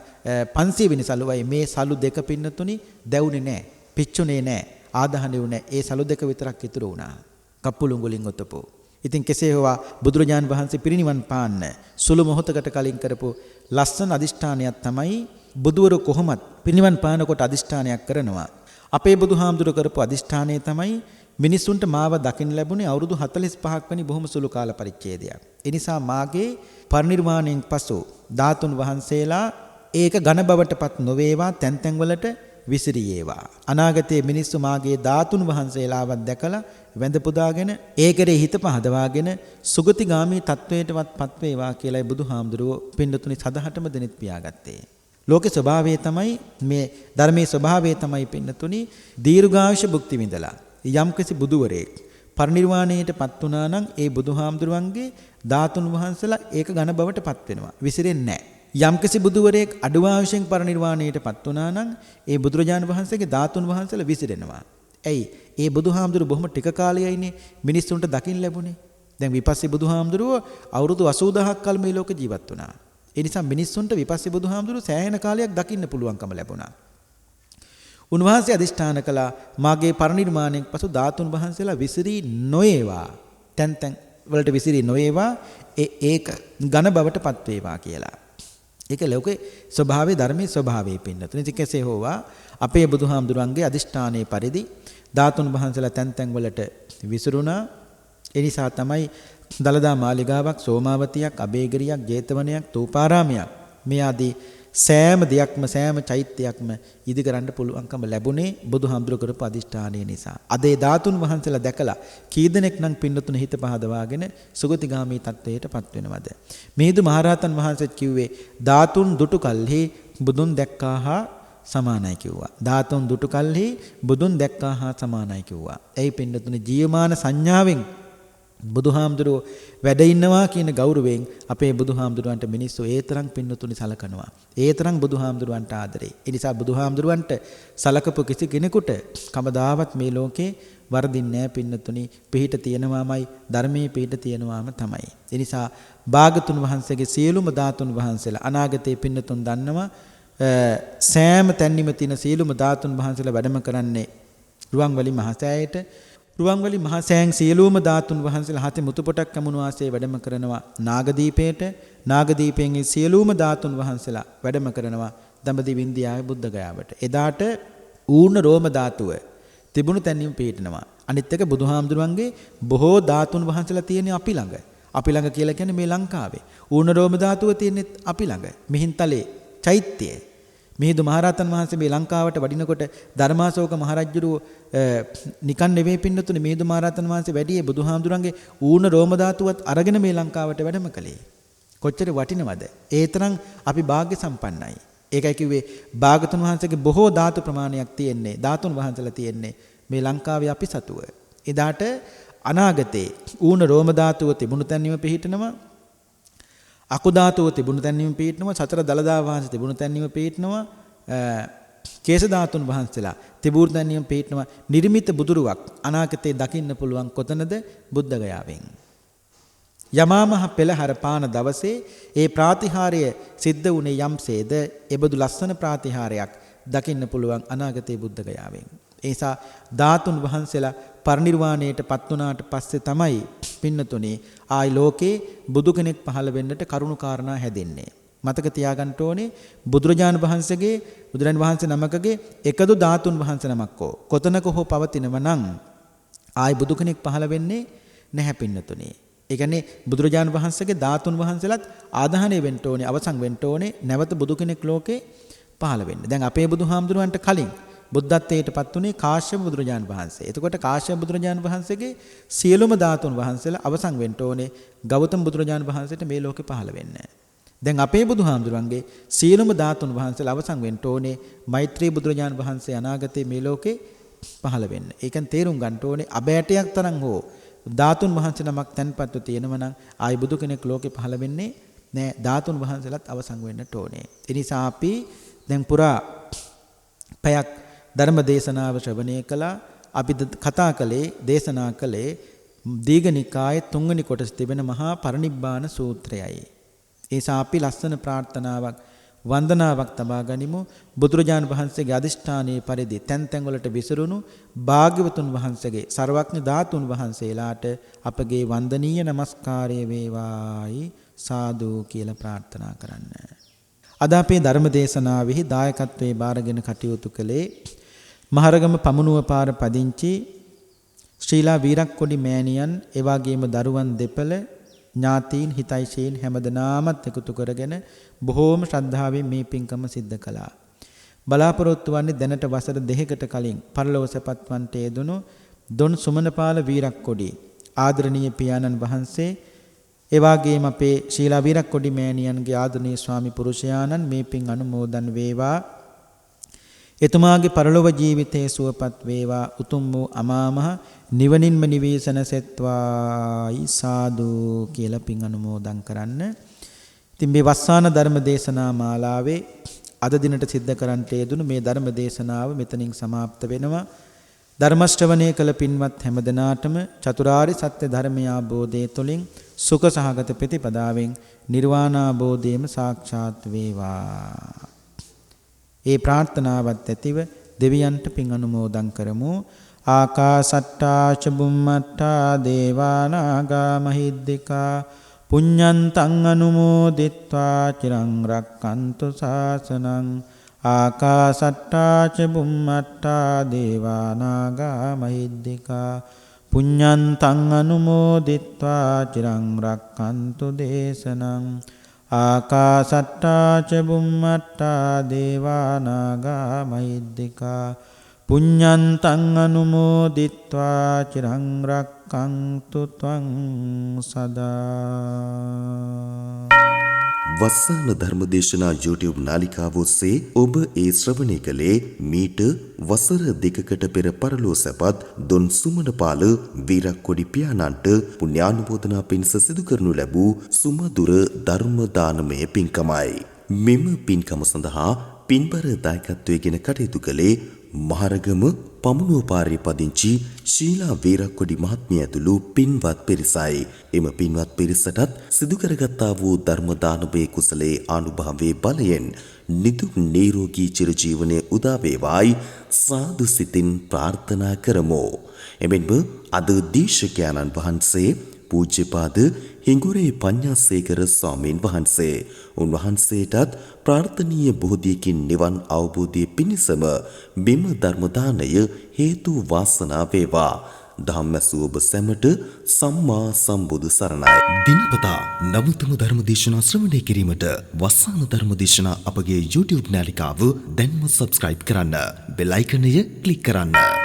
500 වෙනි සලුවයි මේ සලු දෙක පින්නතුනි දැවුනේ නැහැ, පිච්චුනේ නැහැ, ආදාහනේ වුණේ. ඒ සලු දෙක විතරක් ඉතුරු වුණා. කප්පුලුන් වලින් ඔතපු. ඉතින් කෙසේ හෝ බුදුරජාන් වහන්සේ පිරිනිවන් පාන්න සුළු මොහොතකට කලින් කරපු ලස්සන අදිෂ්ඨානයක් තමයි බුදුවරු කොහොමත් පිරිනිවන් පානකොට අදිෂ්ඨානයක් කරනවා. අපේ බුදුහාමුදුර කරපු අදිෂ්ඨානය තමයි මිනිස්සුන්ට මාව දකින්න ලැබුණේ අවුරුදු 45ක් වැනි බොහොම සුළු කාල පරිච්ඡේදයක්. ඒ නිසා මාගේ පරිනිර්වාණයෙන් පසු ධාතුන් වහන්සේලා ඒක ඝන බවටපත් නොවේවා තැන් තැන් වලට විසිරියේවා. අනාගතයේ මිනිස්සු මාගේ ධාතුන් වහන්සේලාවත් දැකලා වැඳ පුදාගෙන ඒකේ හිත පහදවාගෙන සුගතිගාමී තත්වයටවත්පත් වේවා කියලායි බුදුහාමුදුරුවෝ පින්නතුනි සදහටම දෙනෙත් පියාගත්තේ. ලෝකේ ස්වභාවය තමයි මේ ධර්මයේ ස්වභාවය තමයි පින්නතුනි දීර්ඝායුෂ භුක්ති විඳලා යම්කිසි බුදුවරයෙක් පරිනිර්වාණයටපත් වුණා නම් ඒ බුදුහාමුදුරුවන්ගේ ධාතුන් වහන්සේලා ඒක ඝන බවටපත් වෙනවා. විසිරෙන්නේ නැහැ. යම්කිසි බුදුවරයෙක් අඩු ආයුෂෙන් පරිනිර්වාණයටපත් වුණා නම් ඒ බුදුරජාණන් වහන්සේගේ ධාතුන් වහන්සේලා විසිරෙනවා. ඇයි? ඒ බුදුහාමුදුරු බොහොම ටික කාලයයිනේ මිනිස්සුන්ට දකින්න ලැබුණේ. දැන් විපස්සී බුදුහාමුදුරුව අවුරුදු 80000ක් කල් මේ ලෝකේ ජීවත් වුණා. ඒ නිසා මිනිස්සුන්ට විපස්සී බුදුහාමුදුරුව සෑහෙන කාලයක් දකින්න පුළුවන්කම ලැබුණා. උන්වහන්සේ අදිෂ්ඨාන කළා මාගේ පරිනිර්වාණයෙන් පසු ධාතුන් වහන්සේලා විසිරී නොවේවා. තැන් තැන් වලට විසිරී නොවේවා. ඒක ඝන බවටපත් වේවා කියලා. ඒක ලෝකේ ස්වභාවයේ ධර්මයේ ස්වභාවයේ පින්නතුනි. ඉතින් කෙසේ හෝවා අපේ බුදුහාමුදුරන්ගේ අදිෂ්ඨානයේ පරිදි ධාතුන් වහන්සේලා තැන් තැන් වලට විසිරුණා. ඒ නිසා තමයි දලදා මාලිගාවක්, සෝමාවතියක්, අබේගිරියක්, ජේතවනයක්, තූපාරාමයක් මේ ආදී සෑම දෙයක්ම සෑම චෛත්‍යයක්ම ඉදිකරන්න පුළුවන්කම ලැබුණේ බුදුහාමුදුර කරපු අදිෂ්ඨානය නිසා. අද ඒ ධාතුන් වහන්සේලා දැකලා කී දෙනෙක් නම් පින්නතුන හිත පහදවාගෙන සුගතිගාමී තත්වයටපත් වෙනවද? මිහිඳු මහරහතන් වහන්සේත් කිව්වේ ධාතුන් දුටු කල්හි බුදුන් දැක්කාහා සමානයි කිව්වා. ධාතුන් දුටු කල්හි බුදුන් දැක්කාහා සමානයි කිව්වා. එයි පින්නතුනේ ජීවමාන සංඥාවෙන් බුදුහාමුදුරුවෝ වැඩ ඉන්නවා කියන ගෞරවයෙන් අපේ බුදුහාමුදුරුවන්ට මිනිස්සු ඒ තරම් පින්නතුනි සලකනවා. ඒ තරම් බුදුහාමුදුරුවන්ට ආදරේ. ඒ නිසා බුදුහාමුදුරුවන්ට සලකපු කිසි කෙනෙකුට කවදාවත් මේ ලෝකේ වරදින්නේ නැහැ පින්නතුනි. පිහිට තියෙනවාමයි ධර්මයේ පිහිට තියෙනවාම තමයි. ඒ නිසා භාගතුන් වහන්සේගේ සියලුම ධාතුන් වහන්සේලා අනාගතයේ පින්නතුන් දන්නවා සෑම තැන්නිම තියෙන සියලුම ධාතුන් වහන්සේලා වැඩම කරන්නේ රුවන්වැලි මහසෑයට. රුවන්වැලි මහසෑන් සියලුම ධාතුන් වහන්සේලා හතේ මුතුපොටක් කමුණු වාසයේ වැඩම කරනවා නාගදීපේට. නාගදීපයෙන් සියලුම ධාතුන් වහන්සේලා වැඩම කරනවා දඹදිව ඉන්දියාවේ බුද්ධගයාවට. එදාට ඌර්ණ රෝම ධාතුව තිබුණු තැනින් පිහිටනවා. අනිත් එක බුදුහාමුදුරන්ගේ බොහෝ ධාතුන් වහන්සේලා තියෙන්නේ අපි ළඟ. අපි ළඟ කියලා කියන්නේ මේ ලංකාවේ. ඌර්ණ රෝම ධාතුව තියෙන්නේ අපි ළඟ. මිහින්තලේ චෛත්‍යය. මිහිඳු මහරහතන් වහන්සේ මේ ලංකාවට වඩිනකොට ධර්මාශෝක මහරජුරු නිකන් නෙවෙයි පින්නතුනේ මිහිඳු මහරහතන් වහන්සේ වැඩියේ බුදුහාමුදුරන්ගේ ඌර්ණ රෝම ධාතුවත් අරගෙන මේ ලංකාවට වැඩම කළේ. කොච්චර වටිනවද? ඒ තරම් අපි වාග්ය සම්පන්නයි. ඒකයි කිව්වේ භාගතුන් වහන්සේගේ බොහෝ ධාතු ප්‍රමාණයක් තියෙන්නේ ධාතුන් වහන්සේලා තියෙන්නේ මේ ලංකාවේ අපි සතුව. එදාට අනාගතේ ඌර්ණ රෝම ධාතුව තිබුණු තැනින්ම පිහිටනවා. අකු ධාතුව තිබුණු තැනින්ම පිහිටනවා. සතර දලදා වහන්සේ තිබුණු තැනින්ම පිහිටනවා. කේශ ධාතුන් වහන්සේලා තිබුණු තැනින්ම පිහිටනවා. නිර්මිත බුදුරුවක් අනාගතේ දකින්න පුළුවන් කොතනද? බුද්ධගයාවෙන්. යමාමහ පෙළහර පාන දවසේ ඒ ප්‍රාතිහාර්ය සිද්ධ වුණේ යම්සේද එබඳු ලස්සන ප්‍රාතිහාරයක් දකින්න පුළුවන් අනාගතේ බුද්ධගයාවෙන්. ඒ නිසා ධාතුන් වහන්සේලා පරිනිර්වාණයට පත් වුණාට පස්සේ තමයි පින්නතුනේ ආයි ලෝකේ බුදු කෙනෙක් පහළ වෙන්නට කරුණු කාරණා හැදෙන්නේ. මතක තියාගන්න ඕනේ බුදුරජාණන් වහන්සේ නමකගේ එකදු ධාතුන් වහන්සේ නමක්කෝ කොතනක හෝ පවතිනව නම් ආයි බුදු කෙනෙක් පහළ වෙන්නේ නැහැ පින්නතුනේ. ඒ කියන්නේ බුදුරජාණන් වහන්සේගේ ධාතුන් වහන්සේලාත් ආදාහණය වෙන්න ඕනේ, අවසන් වෙන්න ඕනේ, නැවත බුදු කෙනෙක් ලෝකේ පහළ වෙන්න. දැන් අපේ බුදුහාමුදුරුවන්ට කලින් බුද්ධත්වයට පත් වුණේ කාශ්‍යප බුදුරජාණන් වහන්සේ. එතකොට කාශ්‍යප බුදුරජාණන් වහන්සේගේ සියලුම ධාතුන් වහන්සේලා අවසන් වෙන්න ඕනේ. ගෞතම බුදුරජාණන් වහන්සේට මේ ලෝකේ පහළ වෙන්නේ. දැන් අපේ බුදුහාමුදුරන්ගේ සියලුම ධාතුන් වහන්සේලා අවසන් වෙන්න ඕනේ. මෛත්‍රී බුදුරජාණන් වහන්සේ අනාගතේ මේ ලෝකේ පහළ වෙන්න. ඒකෙන් තේරුම් ගන්න ඕනේ අබෑටයක් තරම් හෝ ධාතුන් වහන්සේ නමක් තැන්පත්ව තියෙනවා නම් ආයි බුදු කෙනෙක් ලෝකේ පහළ වෙන්නේ නෑ. ධාතුන් වහන්සේලාත් අවසන් වෙන්නට ඕනේ. ඒ නිසා අපි දැන් පුරා පැයක් ධර්ම දේශනාව ශ්‍රවණය කළා. අපි කතා කළේ දේශනා කළේ දීඝනිකායේ 3 වෙනි කොටස තිබෙන මහා පරිනිබ්බාන සූත්‍රයයි. ඒ නිසා අපි ලස්සන ප්‍රාර්ථනාවක් වන්දනාවක් තබා ගනිමු. බුදුරජාණන් වහන්සේගේ අදිෂ්ඨානයේ පරිදි තැන් තැන් වලට විසිරුණු භාග්‍යවතුන් වහන්සේගේ ਸਰවඥ ධාතුන් වහන්සේලාට අපගේ වන්දනීය නමස්කාරය වේවායි සාදු කියලා ප්‍රාර්ථනා කරන්න. අද අපේ ධර්ම දේශනාවෙහි දායකත්වයේ බාරගෙන කටයුතු කළේ මහරගම පමුණුව පාර පදිංචි ශ්‍රීලා වීරක්කොඩි මෑණියන් එවාගේම දරුවන් දෙපළ ඥාතීන් හිතයිශීන් හැමදෙනාමත් එකතු කරගෙන බොහෝම ශ්‍රද්ධාවෙන් මේ පින්කම සිද්ධ කළා. බලාපොරොත්තු වන්නේ දැනට වසර 2කට කලින් පරලොව සැපත්වන්ට යෙදුණු දොන් සුමනපාල වීරක්කොඩි ආදරණීය පියාණන් වහන්සේ එවාගේම අපේ ශ්‍රීලා වීරක්කොඩි මෑණියන්ගේ ආදරණීය ස්වාමි පුරුෂයාණන් මේ පින් අනුමෝදන් වේවා. එතුමාගේ පරලොව ජීවිතයේ සුවපත් වේවා. උතුම් වූ අමාමහ නිවනින්ම නිවේසන සෙත්වායි සාදු කියලා පින් අනුමෝදන් කරන්න. ඉතින් මේ වස්සාන ධර්ම දේශනා මාලාවේ අද දිනට සිද්ධ කරන්නට යෙදුණු මේ ධර්ම දේශනාව මෙතනින් સમાપ્ત වෙනවා. ධර්ම ශ්‍රවණය කළ පින්වත් හැමදෙනාටම චතුරාර්ය සත්‍ය ධර්මය අවබෝධය තුළින් සුඛ සහගත ප්‍රතිපදාවෙන් නිර්වාණ අවබෝධයම සාක්ෂාත් වේවා. ඒ ප්‍රාර්ථනාවත් ඇතිව දෙවියන්ට පින් අනුමෝදන් කරමු. ආකාසට්ටා ච බුම්මට්ටා දේවා නාග මහිද්దికා පුඤ්ඤන්තං අනුමෝදිත්වා චිරං රක්칸තු ශාසනං. ආකාසට්ටා ච බුම්මට්ටා දේවා නාග මහිද්దికා පුඤ්ඤන්තං අනුමෝදිත්වා චිරං රක්칸තු දේශනං. ආකාසට්ටා ච බුම්මට්ටා දේවා නාග මහිද්దికා පුඤ්ඤන්තං අනුමෝදිත්වා චිරං රක්칸තු ත්වං සදා. වස්සාන ධර්මදේශනා YouTube නාලිකාව ඔස්සේ ඔබ ඒ ශ්‍රවණය කළේ මීට වසර 2කට පෙර පරලෝ සැපත් දොන් සුමනපාල වීරක්කොඩි පියාණන්ට පුණ්‍යානුමෝදනා පිණිස සිදු කරනු ලැබූ සුමధుර ධර්ම දානමය පින්කමයි. මෙම පින්කම සඳහා පින්බර දායකත්වයෙන් කටයුතු කළේ මහරගම පමුණුවපාරේ පදිංචි ශීලා වීරක්කොඩි මහත්මිය ඇතුළු පින්වත් පිරිසයි. එම පින්වත් පිරිසටත් සිදු කරගත්තා වූ ධර්ම දානමය කුසලයේ ආනුභාවයේ බලයෙන් නිදුක් නිරෝගී චිරජීවනයේ උදා වේවායි සාදු සිතින් ප්‍රාර්ථනා කරමු. එමෙන්ම අද දේශකයන්න් වහන්සේ පූජ්‍යපාද හිඟුරේ පඤ්ඤාසේකර ස්වාමීන් වහන්සේ උන්වහන්සේටත් ප්‍රාර්ථනීය බෝධියකින් නිවන් අවබෝධය පිණිසම මෙම ධර්ම දානය හේතු වාසනා වේවා. ධම්මසු ඔබ සැමට සම්මා සම්බුදු සරණයි. දිනපතා නවතම ධර්ම දේශනා ශ්‍රවණය කිරීමට වස්සාන ධර්ම දේශනා අපගේ YouTube නාලිකාව දැන්ම subscribe කරන්න. බෙල් අයිකනය ක්ලික් කරන්න.